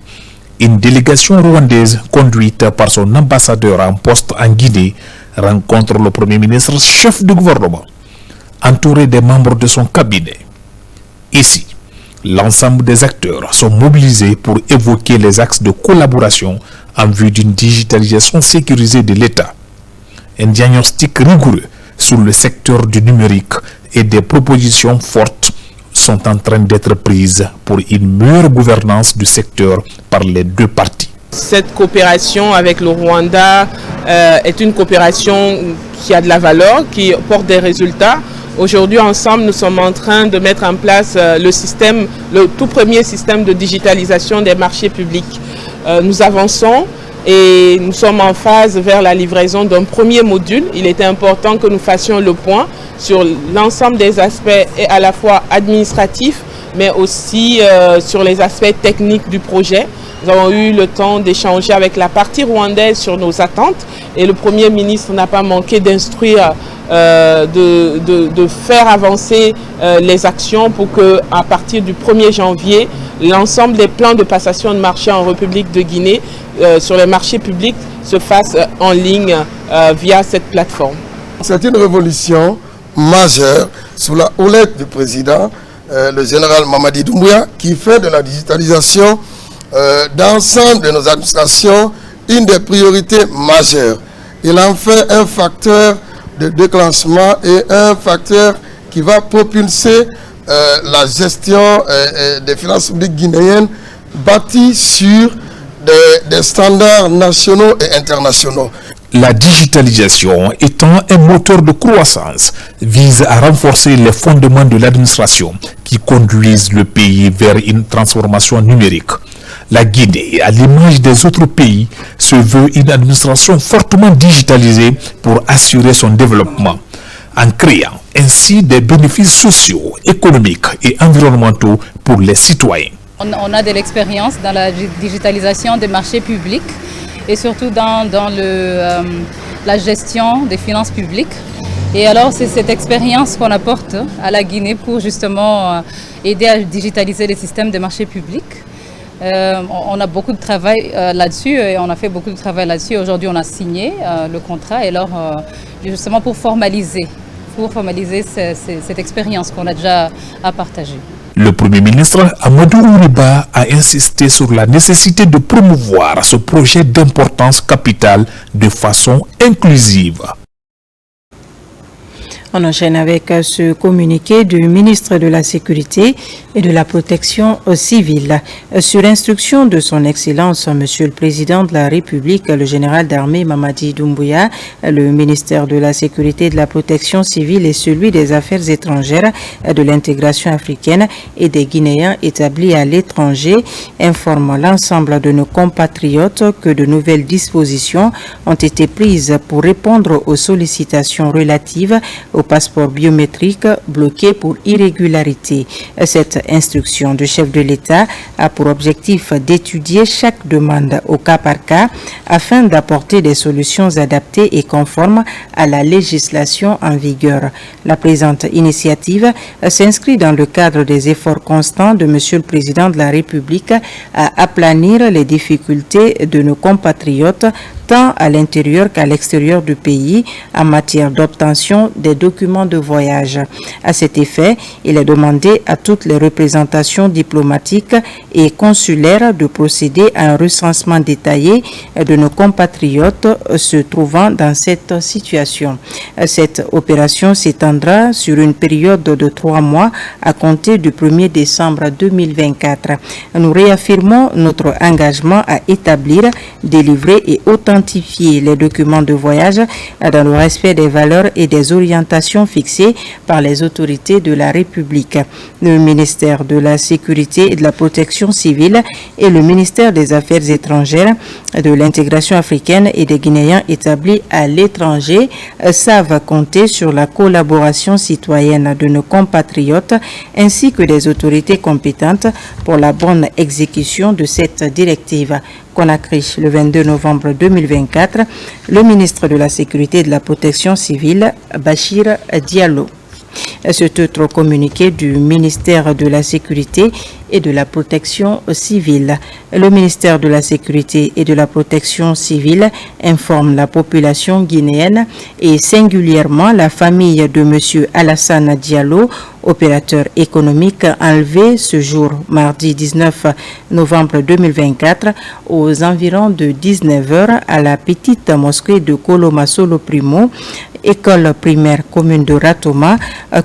une délégation rwandaise conduite par son ambassadeur en poste en Guinée rencontre le Premier ministre chef du gouvernement, entouré des membres de son cabinet. Ici, l'ensemble des acteurs sont mobilisés pour évoquer les axes de collaboration en vue d'une digitalisation sécurisée de l'État. Un diagnostic rigoureux sur le secteur du numérique et des propositions fortes sont en train d'être prises pour une meilleure gouvernance du secteur par les deux parties. Cette coopération avec le Rwanda est une coopération qui a de la valeur, qui porte des résultats. Aujourd'hui, ensemble, nous sommes en train de mettre en place le tout premier système de digitalisation des marchés publics. Nous avançons et nous sommes en phase vers la livraison d'un premier module. Il était important que nous fassions le point sur l'ensemble des aspects à la fois administratifs, mais aussi sur les aspects techniques du projet. Nous avons eu le temps d'échanger avec la partie rwandaise sur nos attentes et le Premier ministre n'a pas manqué d'instruire, de faire avancer les actions pour que, à partir du 1er janvier, l'ensemble des plans de passation de marché en République de Guinée sur les marchés publics se fassent en ligne via cette plateforme. C'est une révolution majeure sous la houlette du président, le général Mamadi Doumbouya, qui fait de la digitalisation d'ensemble de nos administrations une des priorités majeures. Il en fait un facteur de déclenchement et un facteur qui va propulser la gestion des finances publiques guinéennes bâtie sur des standards nationaux et internationaux. La digitalisation étant un moteur de croissance vise à renforcer les fondements de l'administration qui conduisent le pays vers une transformation numérique. La Guinée, à l'image des autres pays, se veut une administration fortement digitalisée pour assurer son développement, en créant ainsi des bénéfices sociaux, économiques et environnementaux pour les citoyens. On a de l'expérience dans la digitalisation des marchés publics et surtout dans la gestion des finances publiques. Et alors c'est cette expérience qu'on apporte à la Guinée pour justement aider à digitaliser les systèmes des marchés publics. On a beaucoup de travail là-dessus et on a fait beaucoup de travail là-dessus. Aujourd'hui, on a signé le contrat et alors justement pour formaliser cette expérience qu'on a déjà à partager. Le Premier ministre Amadou Ouriba a insisté sur la nécessité de promouvoir ce projet d'importance capitale de façon inclusive. On enchaîne avec ce communiqué du ministre de la Sécurité et de la Protection civile. Sur instruction de son Excellence, Monsieur le Président de la République, le général d'armée Mamadi Doumbouya, le ministère de la Sécurité et de la Protection civile et celui des Affaires étrangères, de l'intégration africaine et des Guinéens établis à l'étranger informent l'ensemble de nos compatriotes que de nouvelles dispositions ont été prises pour répondre aux sollicitations relatives au passeport biométrique bloqué pour irrégularité. Cette instruction du chef de l'État a pour objectif d'étudier chaque demande au cas par cas afin d'apporter des solutions adaptées et conformes à la législation en vigueur. La présente initiative s'inscrit dans le cadre des efforts constants de Monsieur le Président de la République à aplanir les difficultés de nos compatriotes tant à l'intérieur qu'à l'extérieur du pays en matière d'obtention des documents de voyage. À cet effet, il est demandé à toutes les représentations diplomatiques et consulaires de procéder à un recensement détaillé de nos compatriotes se trouvant dans cette situation. Cette opération s'étendra sur une période de 3 mois à compter du 1er décembre 2024. Nous réaffirmons notre engagement à établir, délivrer et authentifier les documents de voyage dans le respect des valeurs et des orientations fixées par les autorités de la République. Le ministère de la Sécurité et de la Protection protection civile et le ministère des Affaires étrangères, de l'intégration africaine et des Guinéens établis à l'étranger savent compter sur la collaboration citoyenne de nos compatriotes ainsi que des autorités compétentes pour la bonne exécution de cette directive. Conakry, le 22 novembre 2024, le ministre de la Sécurité et de la Protection civile, Bachir Diallo. C'est autre communiqué du ministère de la Sécurité et de la Protection civile. Le ministère de la Sécurité et de la Protection civile informe la population guinéenne et singulièrement la famille de M. Alassane Diallo, opérateur économique enlevé ce jour, mardi 19 novembre 2024, aux environs de 19h à la petite mosquée de Koloma Solo Primo, école primaire commune de Ratoma,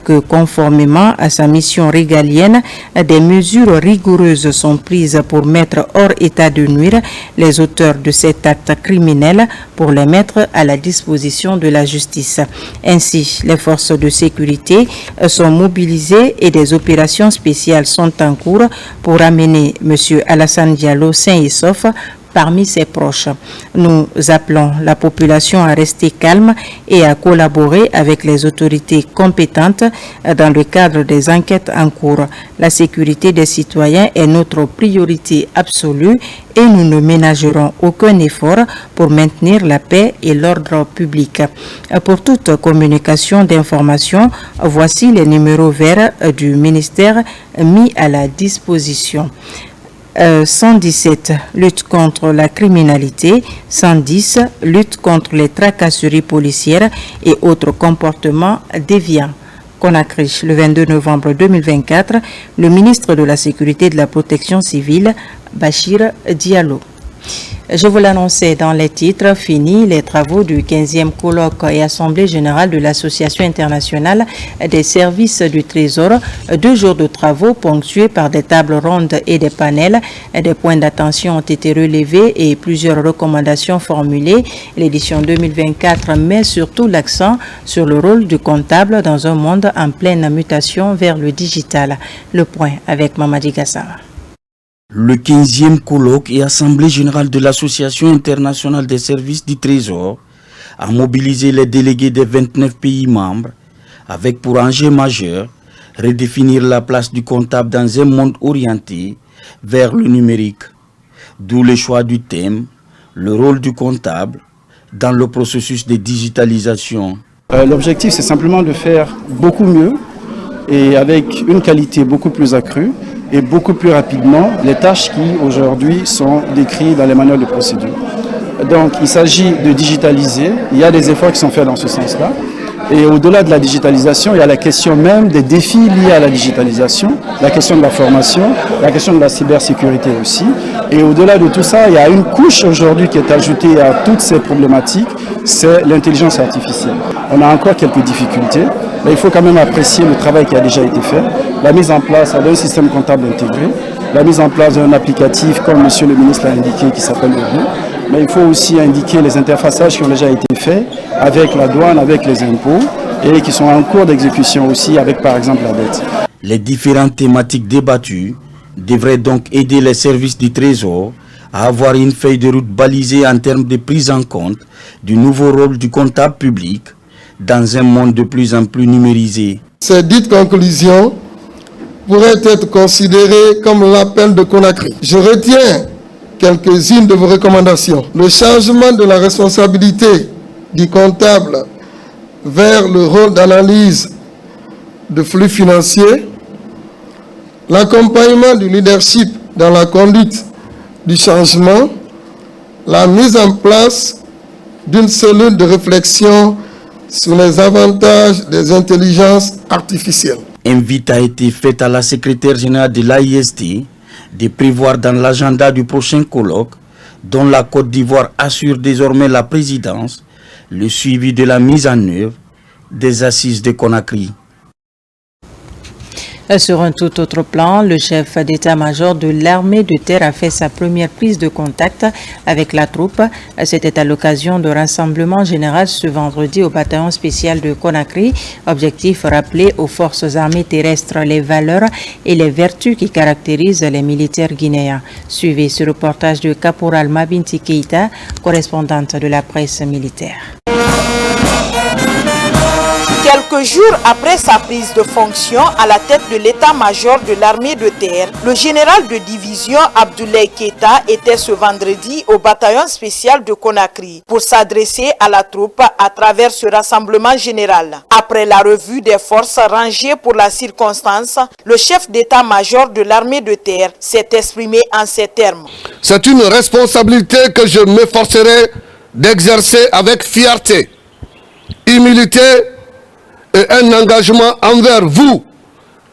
que conformément à sa mission régalienne, des mesures rigoureuses sont prises pour mettre hors état de nuire les auteurs de cet acte criminel pour les mettre à la disposition de la justice. Ainsi, les forces de sécurité sont mobilisées et des opérations spéciales sont en cours pour amener M. Alassane Diallo sain et sauf parmi ses proches. Nous appelons la population à rester calme et à collaborer avec les autorités compétentes dans le cadre des enquêtes en cours. La sécurité des citoyens est notre priorité absolue et nous ne ménagerons aucun effort pour maintenir la paix et l'ordre public. Pour toute communication d'information, voici les numéros verts du ministère mis à la disposition. 117, lutte contre la criminalité, 110, lutte contre les tracasseries policières et autres comportements déviants. Conakry, le 22 novembre 2024, le ministre de la Sécurité et de la Protection civile, Bachir Diallo. Je vous l'annonçais dans les titres, fini les travaux du 15e colloque et assemblée générale de l'Association internationale des services du Trésor. 2 jours de travaux ponctués par des tables rondes et des panels. Des points d'attention ont été relevés et plusieurs recommandations formulées. L'édition 2024 met surtout l'accent sur le rôle du comptable dans un monde en pleine mutation vers le digital. Le point avec Mamadi Gassama. Le 15e colloque et assemblée générale de l'Association internationale des services du Trésor a mobilisé les délégués des 29 pays membres avec pour enjeu majeur redéfinir la place du comptable dans un monde orienté vers le numérique. D'où le choix du thème, le rôle du comptable dans le processus de digitalisation. L'objectif, c'est simplement de faire beaucoup mieux et avec une qualité beaucoup plus accrue et beaucoup plus rapidement les tâches qui aujourd'hui sont décrites dans les manuels de procédure. Donc il s'agit de digitaliser, il y a des efforts qui sont faits dans ce sens-là. Et au-delà de la digitalisation, il y a la question même des défis liés à la digitalisation, la question de la formation, la question de la cybersécurité aussi. Et au-delà de tout ça, il y a une couche aujourd'hui qui est ajoutée à toutes ces problématiques, c'est l'intelligence artificielle. On a encore quelques difficultés, mais il faut quand même apprécier le travail qui a déjà été fait. La mise en place d'un système comptable intégré, la mise en place d'un applicatif, comme monsieur le ministre l'a indiqué, qui s'appelle Euro. Mais il faut aussi indiquer les interfaçages qui ont déjà été faits avec la douane, avec les impôts, et qui sont en cours d'exécution aussi avec par exemple la dette. Les différentes thématiques débattues devraient donc aider les services du Trésor à avoir une feuille de route balisée en termes de prise en compte du nouveau rôle du comptable public dans un monde de plus en plus numérisé. Ces dites conclusions pourraient être considérées comme l'appel de Conakry. Je retiens quelques-unes de vos recommandations. Le changement de la responsabilité du comptable vers le rôle d'analyse de flux financiers, l'accompagnement du leadership dans la conduite du changement, la mise en place d'une cellule de réflexion sur les avantages des intelligences artificielles. Invite a été faite à la secrétaire générale de l'AIST de prévoir dans l'agenda du prochain colloque, dont la Côte d'Ivoire assure désormais la présidence, le suivi de la mise en œuvre des assises de Conakry. Sur un tout autre plan, le chef d'état-major de l'armée de terre a fait sa première prise de contact avec la troupe. C'était à l'occasion de rassemblement général ce vendredi au bataillon spécial de Conakry. Objectif rappeler aux forces armées terrestres les valeurs et les vertus qui caractérisent les militaires guinéens. Suivez ce reportage de Caporal Mabinti Keita, correspondante de la presse militaire. Quelques jours après sa prise de fonction à la tête de l'état-major de l'armée de terre, le général de division Abdoulaye Keita était ce vendredi au bataillon spécial de Conakry pour s'adresser à la troupe à travers ce rassemblement général. Après la revue des forces rangées pour la circonstance, le chef d'état-major de l'armée de terre s'est exprimé en ces termes. C'est une responsabilité que je m'efforcerai d'exercer avec fierté, humilité et un engagement envers vous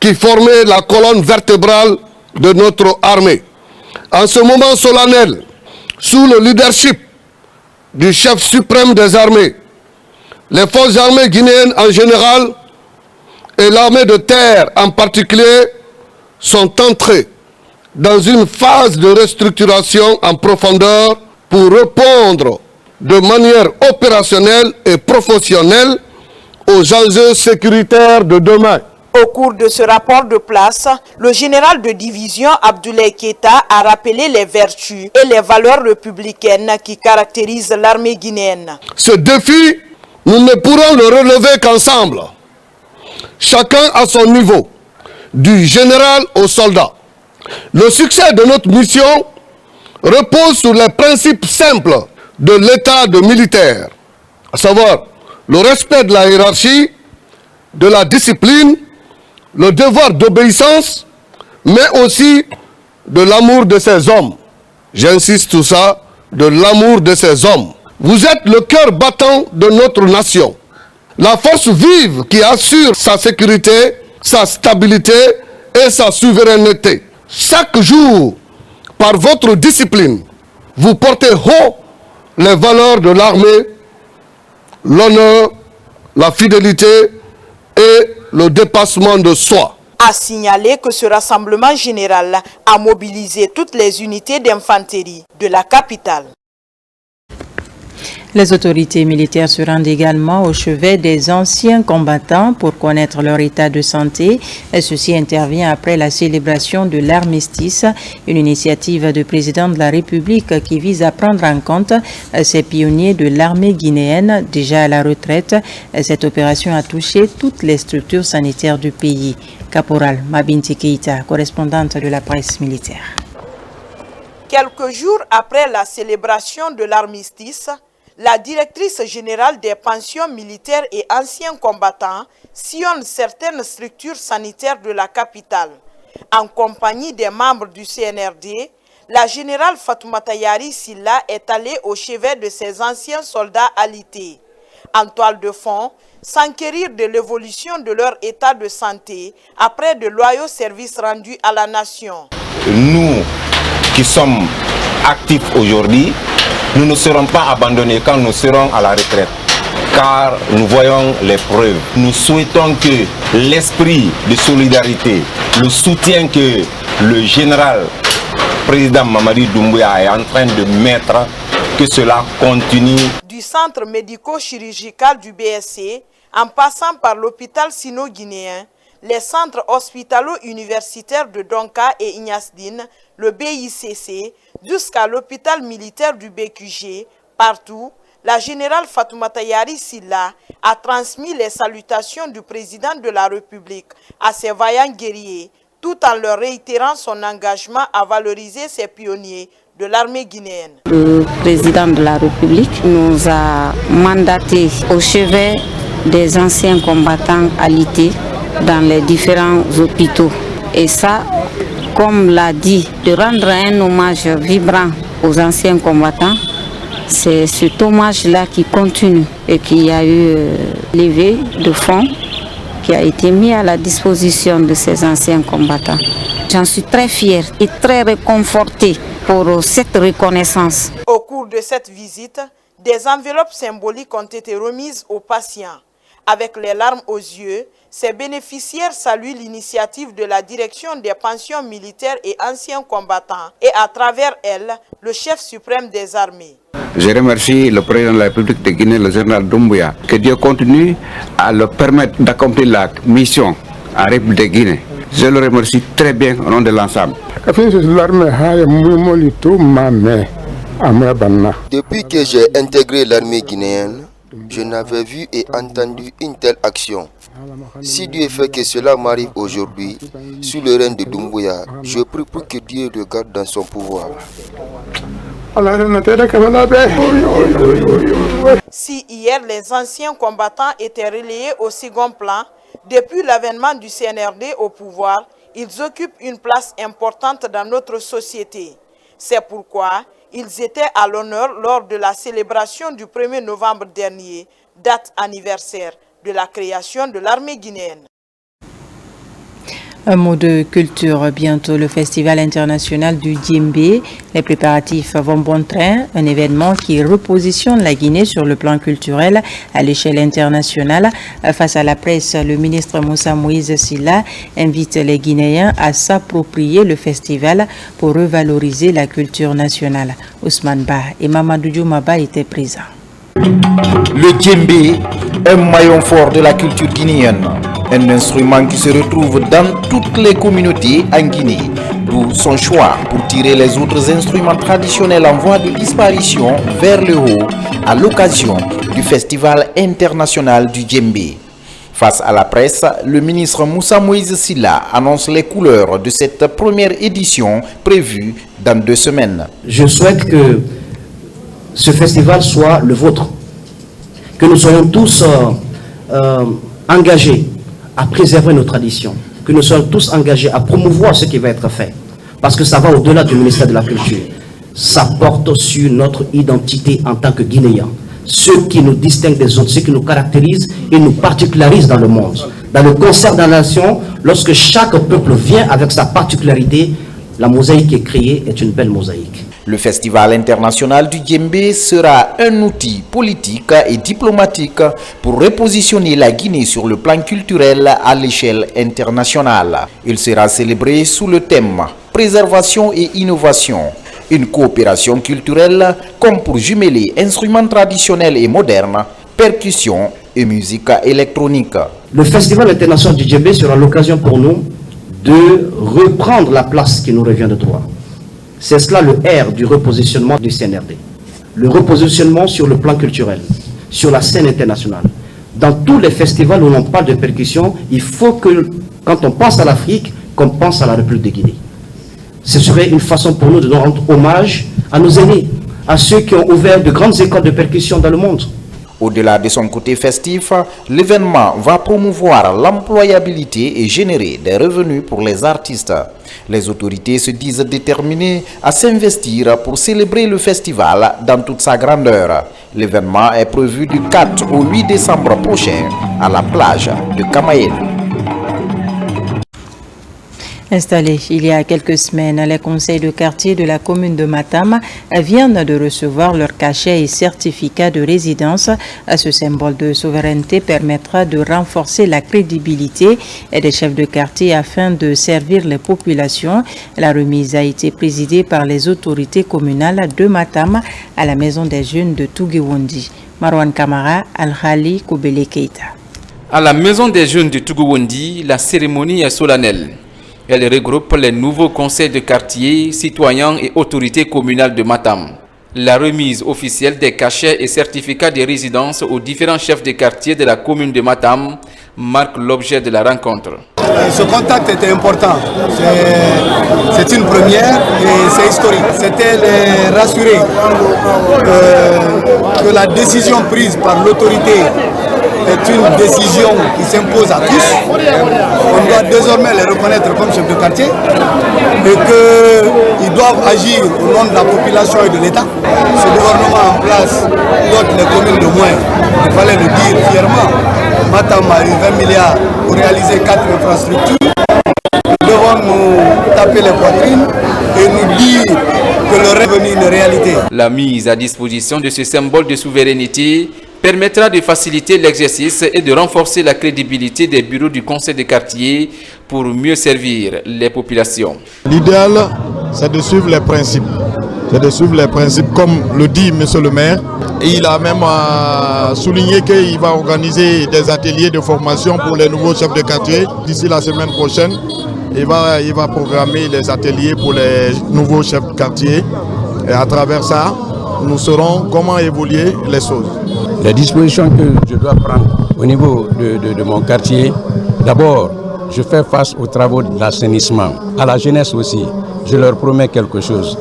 qui formez la colonne vertébrale de notre armée. En ce moment solennel, sous le leadership du chef suprême des armées, les forces armées guinéennes en général et l'armée de terre en particulier sont entrées dans une phase de restructuration en profondeur pour répondre de manière opérationnelle et professionnelle aux enjeux sécuritaires de demain. Au cours de ce rapport de place, le général de division Abdoulaye Keita a rappelé les vertus et les valeurs républicaines qui caractérisent l'armée guinéenne. Ce défi, nous ne pourrons le relever qu'ensemble, chacun à son niveau, du général au soldat. Le succès de notre mission repose sur les principes simples de l'état de militaire, à savoir le respect de la hiérarchie, de la discipline, le devoir d'obéissance, mais aussi de l'amour de ces hommes. J'insiste sur ça, de l'amour de ces hommes. Vous êtes le cœur battant de notre nation, la force vive qui assure sa sécurité, sa stabilité et sa souveraineté. Chaque jour, par votre discipline, vous portez haut les valeurs de l'armée, l'honneur, la fidélité et le dépassement de soi. A signalé que ce rassemblement général a mobilisé toutes les unités d'infanterie de la capitale. Les autorités militaires se rendent également au chevet des anciens combattants pour connaître leur état de santé. Et ceci intervient après la célébration de l'armistice, une initiative du président de la République qui vise à prendre en compte ces pionniers de l'armée guinéenne déjà à la retraite. Cette opération a touché toutes les structures sanitaires du pays. Caporal Mabinti Keita, correspondante de la presse militaire. Quelques jours après la célébration de l'armistice, la directrice générale des pensions militaires et anciens combattants sillonne certaines structures sanitaires de la capitale. En compagnie des membres du CNRD, la générale Fatoumata Yari Silla est allée au chevet de ses anciens soldats alités. En toile de fond, s'enquérir de l'évolution de leur état de santé après de loyaux services rendus à la nation. Nous qui sommes actifs aujourd'hui, nous ne serons pas abandonnés quand nous serons à la retraite, car nous voyons les preuves. Nous souhaitons que l'esprit de solidarité, le soutien que le général président Mamadi Doumbouya est en train de mettre, que cela continue. Du centre médico-chirurgical du BSC, en passant par l'hôpital sino-guinéen, les centres hospitalo-universitaires de Donka et Ignasdine, le BICC, jusqu'à l'hôpital militaire du BQG, partout, la générale Fatoumata Yari Silla a transmis les salutations du président de la République à ses vaillants guerriers, tout en leur réitérant son engagement à valoriser ces pionniers de l'armée guinéenne. Le président de la République nous a mandaté au chevet des anciens combattants alités dans les différents hôpitaux. Et ça, comme l'a dit, de rendre un hommage vibrant aux anciens combattants, c'est cet hommage-là qui continue et qui a eu levé de fonds qui a été mis à la disposition de ces anciens combattants. J'en suis très fière et très réconfortée pour cette reconnaissance. Au cours de cette visite, des enveloppes symboliques ont été remises aux patients. Avec les larmes aux yeux, Ces bénéficiaires saluent l'initiative de la direction des pensions militaires et anciens combattants et à travers elle, le chef suprême des armées. Je remercie le président de la République de Guinée, le général Doumbouya, que Dieu continue à le permettre d'accomplir la mission à la République de Guinée. Je le remercie très bien au nom de l'ensemble. Depuis que j'ai intégré l'armée guinéenne, je n'avais vu et entendu une telle action. Si Dieu fait que cela m'arrive aujourd'hui, sous le règne de Doumbouya, je prie pour que Dieu le garde dans son pouvoir. Si hier les anciens combattants étaient relayés au second plan, depuis l'avènement du CNRD au pouvoir, ils occupent une place importante dans notre société. C'est pourquoi ils étaient à l'honneur lors de la célébration du 1er novembre dernier, date anniversaire de la création de l'armée guinéenne. Un mot de culture, bientôt le Festival international du Djembé. Les préparatifs vont bon train, un événement qui repositionne la Guinée sur le plan culturel à l'échelle internationale. Face à la presse, le ministre Moussa Moïse Silla invite les Guinéens à s'approprier le festival pour revaloriser la culture nationale. Ousmane Ba et Mamadou Dioumaba étaient présents. Le djembé, un maillon fort de la culture guinéenne, un instrument qui se retrouve dans toutes les communautés en Guinée, d'où son choix pour tirer les autres instruments traditionnels en voie de disparition vers le haut à l'occasion du Festival international du djembé. Face à la presse, le ministre Moussa Moïse Silla annonce les couleurs de cette première édition prévue dans 2 semaines. Je souhaite que ce festival soit le vôtre, que nous soyons tous engagés à préserver nos traditions, que nous soyons tous engagés à promouvoir ce qui va être fait, parce que ça va au-delà du ministère de la Culture. Ça porte sur notre identité en tant que Guinéens, ce qui nous distingue des autres, ce qui nous caractérise et nous particularise dans le monde. Dans le concert de la nation, lorsque chaque peuple vient avec sa particularité, la mosaïque qui est créée est une belle mosaïque. Le Festival international du djembé sera un outil politique et diplomatique pour repositionner la Guinée sur le plan culturel à l'échelle internationale. Il sera célébré sous le thème « Préservation et innovation ». Une coopération culturelle comme pour jumeler instruments traditionnels et modernes, percussions et musique électronique. Le Festival international du djembé sera l'occasion pour nous de reprendre la place qui nous revient de droit. C'est cela le R du repositionnement du CNRD. Le repositionnement sur le plan culturel, sur la scène internationale. Dans tous les festivals où l'on parle de percussion, il faut que, quand on pense à l'Afrique, qu'on pense à la République de Guinée. Ce serait une façon pour nous de rendre hommage à nos aînés, à ceux qui ont ouvert de grandes écoles de percussion dans le monde. Au-delà de son côté festif, l'événement va promouvoir l'employabilité et générer des revenus pour les artistes. Les autorités se disent déterminées à s'investir pour célébrer le festival dans toute sa grandeur. L'événement est prévu du 4 au 8 décembre prochain à la plage de Kamayen. Installés il y a quelques semaines, les conseils de quartier de la commune de Matam viennent de recevoir leur cachet et certificat de résidence. Ce symbole de souveraineté permettra de renforcer la crédibilité des chefs de quartier afin de servir les populations. La remise a été présidée par les autorités communales de Matam à la maison des jeunes de Tougiwondi. Marwan Kamara, Al-Khali Koubele Keita. À la maison des jeunes de Tougiwondi, la cérémonie est solennelle. Elle regroupe les nouveaux conseils de quartier, citoyens et autorités communales de Matam. La remise officielle des cachets et certificats de résidence aux différents chefs de quartier de la commune de Matam marque l'objet de la rencontre. Ce contact était important. C'est une première et c'est historique. C'était de rassurer que la décision prise par l'autorité est une décision qui s'impose à tous. On doit désormais les reconnaître comme chefs de quartier et qu'ils doivent agir au nom de la population et de l'État. Ce gouvernement en place dote les communes de moins. Il fallait le dire fièrement. Matam a eu 20 milliards pour réaliser 4 infrastructures. Nous devons nous taper les poitrines et nous dire que le revenu est une réalité. La mise à disposition de ce symbole de souveraineté permettra de faciliter l'exercice et de renforcer la crédibilité des bureaux du conseil de quartier pour mieux servir les populations. L'idéal, c'est de suivre les principes. C'est de suivre les principes comme le dit M. le maire. Et il a même souligné qu'il va organiser des ateliers de formation pour les nouveaux chefs de quartier d'ici la semaine prochaine. Il va programmer les ateliers pour les nouveaux chefs de quartier. Et à travers ça, nous saurons comment évoluer les choses. Les dispositions que je dois prendre au niveau de mon quartier, d'abord, je fais face aux travaux de l'assainissement. À la jeunesse aussi, je leur promets quelque chose.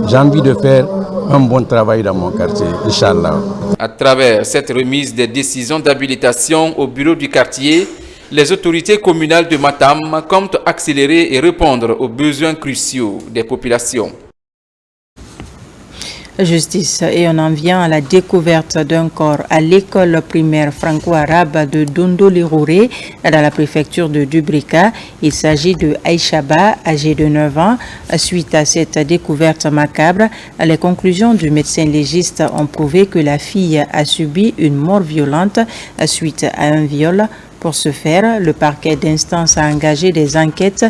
J'ai envie de faire un bon travail dans mon quartier, Inch'Allah. À travers cette remise des décisions d'habilitation au bureau du quartier, les autorités communales de Matam comptent accélérer et répondre aux besoins cruciaux des populations. Justice, et on en vient à la découverte d'un corps à l'école primaire franco-arabe de Dondo-Lirouré dans la préfecture de Dubrika. Il s'agit de Aïchaba, âgée de 9 ans. Suite à cette découverte macabre, les conclusions du médecin légiste ont prouvé que la fille a subi une mort violente suite à un viol. Pour ce faire, le parquet d'instance a engagé des enquêtes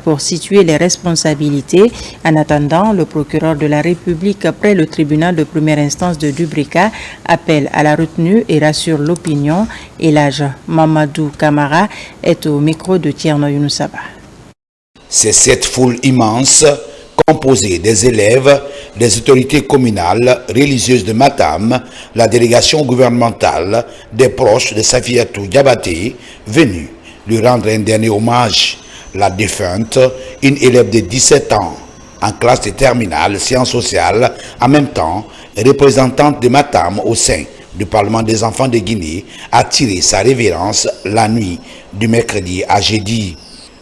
pour situer les responsabilités. En attendant, le procureur de la République près le tribunal de première instance de Dubrika appelle à la retenue et rassure l'opinion. Elhadj Mamadou Kamara est au micro de Tierno Younoussaba. C'est cette foule immense composée des élèves, des autorités communales, religieuses de Matam, la délégation gouvernementale, des proches de Safiatou Diabaté, venus lui rendre un dernier hommage. La défunte, une élève de 17 ans, en classe de terminale, sciences sociales, en même temps représentante de Matam au sein du Parlement des enfants de Guinée, a tiré sa révérence la nuit du mercredi à jeudi.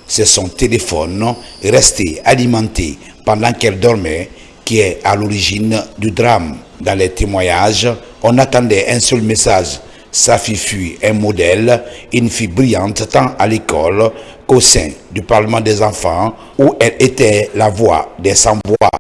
C'est son téléphone resté alimenté pendant qu'elle dormait qui est à l'origine du drame. Dans les témoignages, on attendait un seul message. Safi fut un modèle, une fille brillante tant à l'école qu'au sein du Parlement des enfants où elle était la voix des sans-voix.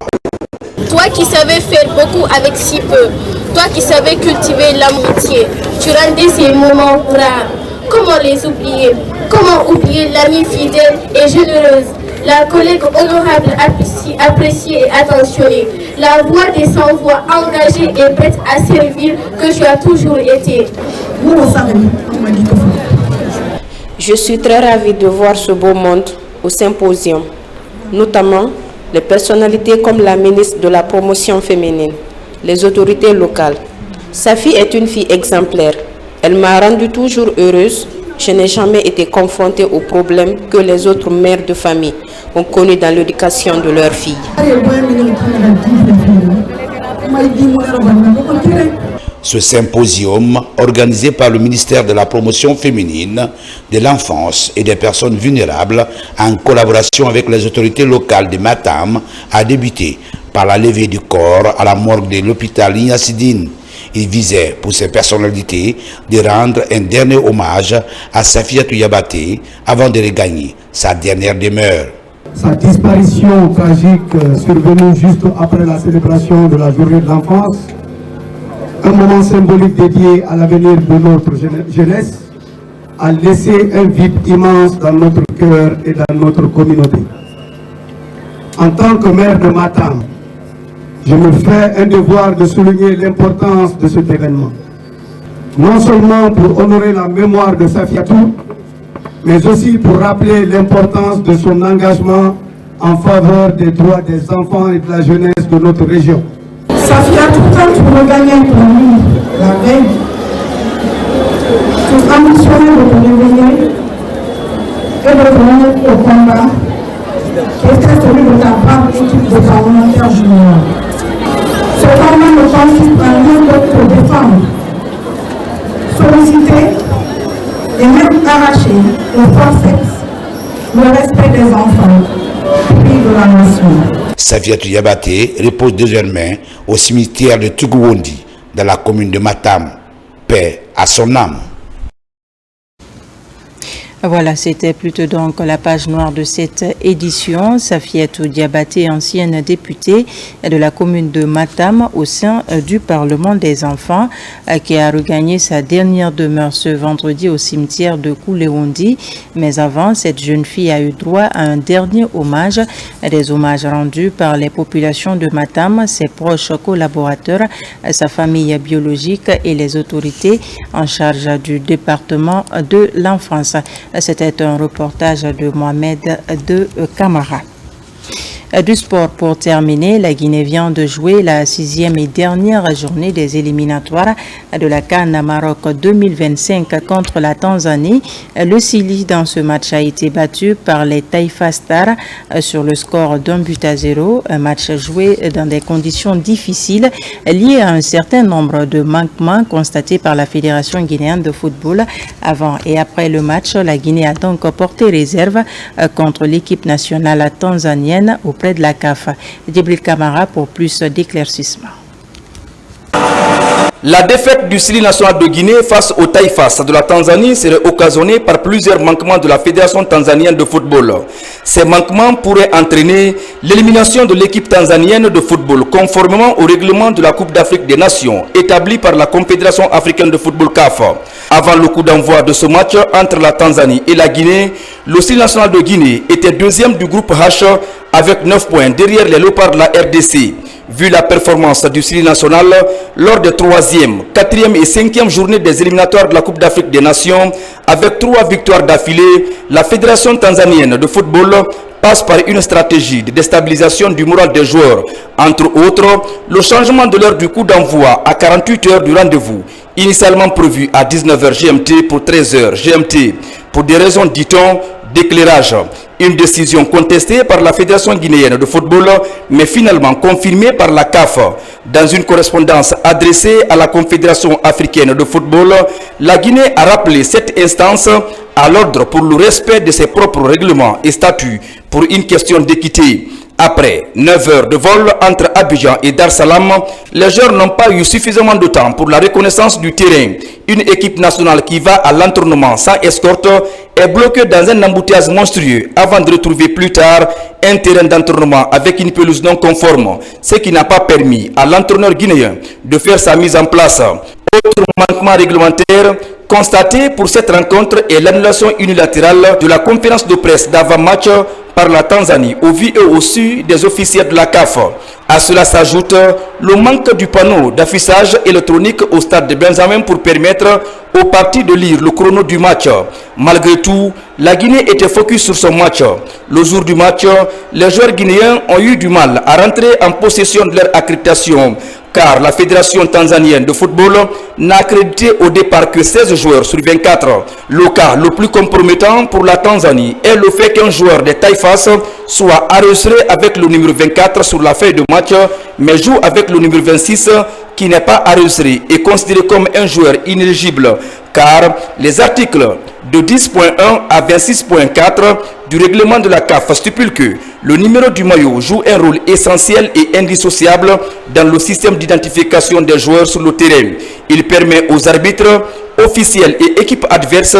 Toi qui savais faire beaucoup avec si peu, toi qui savais cultiver l'amitié, tu rendais ces moments rares. Comment les oublier? Comment oublier l'amie fidèle et généreuse, la collègue honorable, appréciée et attentionnée, la voix des sans-voix engagée et prête à servir que tu as toujours été. Je suis très ravie de voir ce beau monde au symposium, notamment les personnalités comme la ministre de la promotion féminine, les autorités locales. Safi est une fille exemplaire. Elle m'a rendue toujours heureuse. Je n'ai jamais été confrontée aux problèmes que les autres mères de famille ont connus dans l'éducation de leurs filles. Ce symposium, organisé par le ministère de la Promotion féminine, de l'enfance et des personnes vulnérables, en collaboration avec les autorités locales de Matam, a débuté par la levée du corps à la morgue de l'hôpital Ignacidine. Il visait, pour ces personnalités, de rendre un dernier hommage à Safiatou Diabaté avant de regagner sa dernière demeure. Sa disparition tragique survenue juste après la célébration de la journée de l'enfance, un moment symbolique dédié à l'avenir de notre jeunesse, a laissé un vide immense dans notre cœur et dans notre communauté. En tant que maire de Matam, je me fais un devoir de souligner l'importance de cet événement. Non seulement pour honorer la mémoire de Safiatou, mais aussi pour rappeler l'importance de son engagement en faveur des droits des enfants et de la jeunesse de notre région. Safiatou, quand tu regagnais ton lit la veille, tu ambitionnais de te réveiller et de venir au combat, qui était celui de ta brave équipe de parlementaires juniors. Ce combat ne consiste en rien d'autre que défendre, solliciter et même arracher au forceps le respect des enfants, puis de la nation. Safiatou Diabaté repose désormais au cimetière de Tougouondi, dans la commune de Matam. Paix à son âme. Voilà, c'était plutôt donc la page noire de cette édition. Safiatou Diabaté, ancienne députée de la commune de Matam au sein du Parlement des enfants, qui a regagné sa dernière demeure ce vendredi au cimetière de Kouléoundi. Mais avant, cette jeune fille a eu droit à un dernier hommage, des hommages rendus par les populations de Matam, ses proches collaborateurs, sa famille biologique et les autorités en charge du département de l'enfance. C'était un reportage de Mohamed de Camara. Du sport pour terminer, la Guinée vient de jouer la 6e et dernière journée des éliminatoires de la CAN Maroc 2025 contre la Tanzanie. Le Sili dans ce match a été battu par les Taifa Stars sur le score d'1-0. Un match joué dans des conditions difficiles liées à un certain nombre de manquements constatés par la Fédération guinéenne de football. Avant et après le match, la Guinée a donc porté réserve contre l'équipe nationale tanzanienne auprès de la CAF. Djibril Kamara pour plus d'éclaircissements. La défaite du Sili national de Guinée face au Taïfas de la Tanzanie serait occasionnée par plusieurs manquements de la Fédération tanzanienne de football. Ces manquements pourraient entraîner l'élimination de l'équipe tanzanienne de football conformément au règlement de la Coupe d'Afrique des Nations établi par la Confédération africaine de football CAF. Avant le coup d'envoi de ce match entre la Tanzanie et la Guinée, le Sili national de Guinée était deuxième du groupe H avec 9 points derrière les Léopards de la RDC. Vu la performance du Sili national lors des 3e, 4e et 5e journées des éliminatoires de la Coupe d'Afrique des Nations, avec 3 victoires d'affilée, la Fédération tanzanienne de football passe par une stratégie de déstabilisation du moral des joueurs. Entre autres, le changement de l'heure du coup d'envoi à 48 heures du rendez-vous, initialement prévu à 19h GMT pour 13h GMT, pour des raisons, dit-on, d'éclairage. Une décision contestée par la Fédération guinéenne de football, mais finalement confirmée par la CAF. Dans une correspondance adressée à la Confédération africaine de football, la Guinée a rappelé cette instance à l'ordre pour le respect de ses propres règlements et statuts pour une question d'équité. Après 9 heures de vol entre Abidjan et Dar Salam, les joueurs n'ont pas eu suffisamment de temps pour la reconnaissance du terrain. Une équipe nationale qui va à l'entraînement sans escorte est bloquée dans un embouteillage monstrueux avant de retrouver plus tard un terrain d'entraînement avec une pelouse non conforme, ce qui n'a pas permis à l'entraîneur guinéen de faire sa mise en place. Autre manquement réglementaire constaté pour cette rencontre est l'annulation unilatérale de la conférence de presse d'avant-match par la Tanzanie au vu et au su des officiels de la CAF. À cela s'ajoute le manque du panneau d'affichage électronique au stade de Benjamin pour permettre aux parties de lire le chrono du match. Malgré tout, la Guinée était focus sur son match. Le jour du match, les joueurs guinéens ont eu du mal à rentrer en possession de leur accréditation, car la Fédération tanzanienne de football n'a accrédité au départ que 16 joueurs sur 24. Le cas le plus compromettant pour la Tanzanie est le fait qu'un joueur des Taïfas soit enregistré avec le numéro 24 sur la feuille de match, mais joue avec le numéro 26 qui n'est pas enregistré et considéré comme un joueur inéligible, car les articles de 10.1 à 26.4 du règlement de la CAF stipulent que le numéro du maillot joue un rôle essentiel et indissociable dans le système d'identification des joueurs sur le terrain. Il permet aux arbitres, officiels et équipes adverses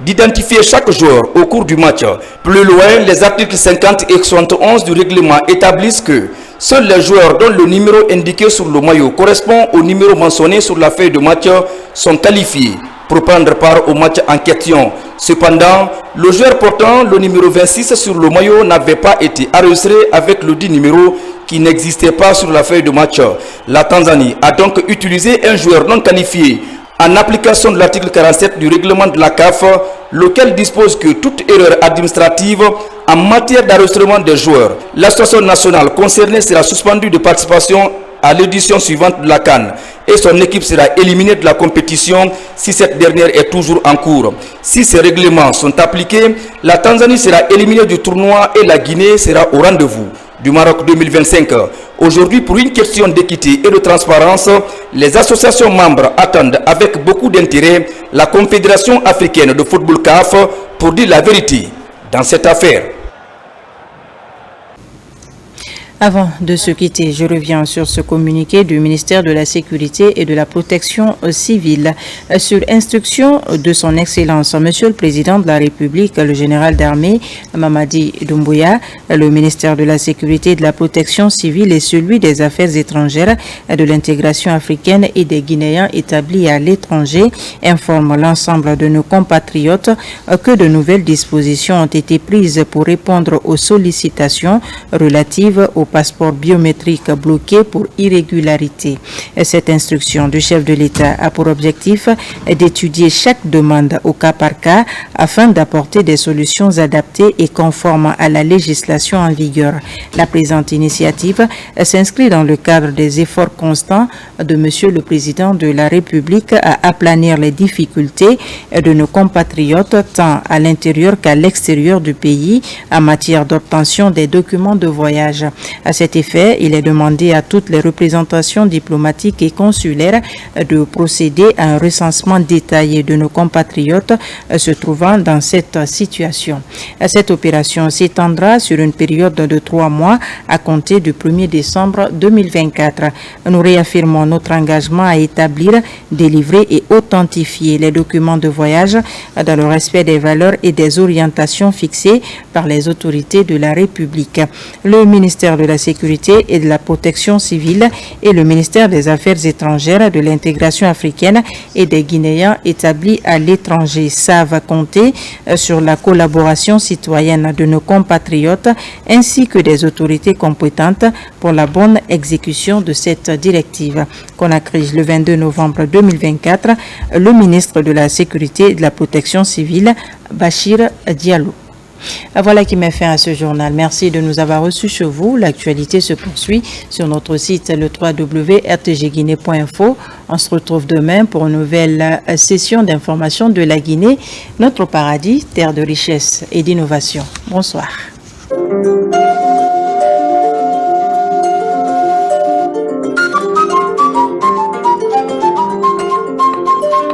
d'identifier chaque joueur au cours du match. Plus loin, les articles 50 et 71 du règlement établissent que seuls les joueurs dont le numéro indiqué sur le maillot correspond au numéro mentionné sur la feuille de match sont qualifiés pour prendre part au match en question. Cependant, le joueur portant le numéro 26 sur le maillot n'avait pas été enregistré avec le dit numéro qui n'existait pas sur la feuille de match. La Tanzanie a donc utilisé un joueur non qualifié en application de l'article 47 du règlement de la CAF, lequel dispose que toute erreur administrative en matière d'enregistrement des joueurs, l'association nationale concernée sera suspendue de participation à l'édition suivante de la CAN et son équipe sera éliminée de la compétition si cette dernière est toujours en cours. Si ces règlements sont appliqués, la Tanzanie sera éliminée du tournoi et la Guinée sera au rendez-vous du Maroc 2025. Aujourd'hui, pour une question d'équité et de transparence, les associations membres attendent avec beaucoup d'intérêt la Confédération africaine de football CAF pour dire la vérité dans cette affaire. Avant de se quitter, je reviens sur ce communiqué du ministère de la Sécurité et de la Protection civile. Sur instruction de son Excellence, Monsieur le Président de la République, le général d'armée Mamadi Doumbouya, le ministère de la Sécurité et de la Protection civile et celui des Affaires étrangères, de l'intégration africaine et des Guinéens établis à l'étranger informent l'ensemble de nos compatriotes que de nouvelles dispositions ont été prises pour répondre aux sollicitations relatives au passeport biométrique bloqué pour irrégularité. Cette instruction du chef de l'État a pour objectif d'étudier chaque demande au cas par cas afin d'apporter des solutions adaptées et conformes à la législation en vigueur. La présente initiative s'inscrit dans le cadre des efforts constants de Monsieur le Président de la République à aplanir les difficultés de nos compatriotes tant à l'intérieur qu'à l'extérieur du pays en matière d'obtention des documents de voyage. À cet effet, il est demandé à toutes les représentations diplomatiques et consulaires de procéder à un recensement détaillé de nos compatriotes se trouvant dans cette situation. Cette opération s'étendra sur une période de 3 mois à compter du 1er décembre 2024. Nous réaffirmons notre engagement à établir, délivrer et authentifier les documents de voyage dans le respect des valeurs et des orientations fixées par les autorités de la République. Le ministère de la Sécurité et de la Protection civile et le ministère des Affaires étrangères, de l'intégration africaine et des Guinéens établis à l'étranger savent compter sur la collaboration citoyenne de nos compatriotes ainsi que des autorités compétentes pour la bonne exécution de cette directive. Conakry, le 22 novembre 2024, le ministre de la Sécurité et de la Protection civile, Bachir Diallo. Voilà qui met fin à ce journal. Merci de nous avoir reçus chez vous. L'actualité se poursuit sur notre site le www.rtgguinée.info. On se retrouve demain pour une nouvelle session d'information de la Guinée, notre paradis, terre de richesse et d'innovation. Bonsoir.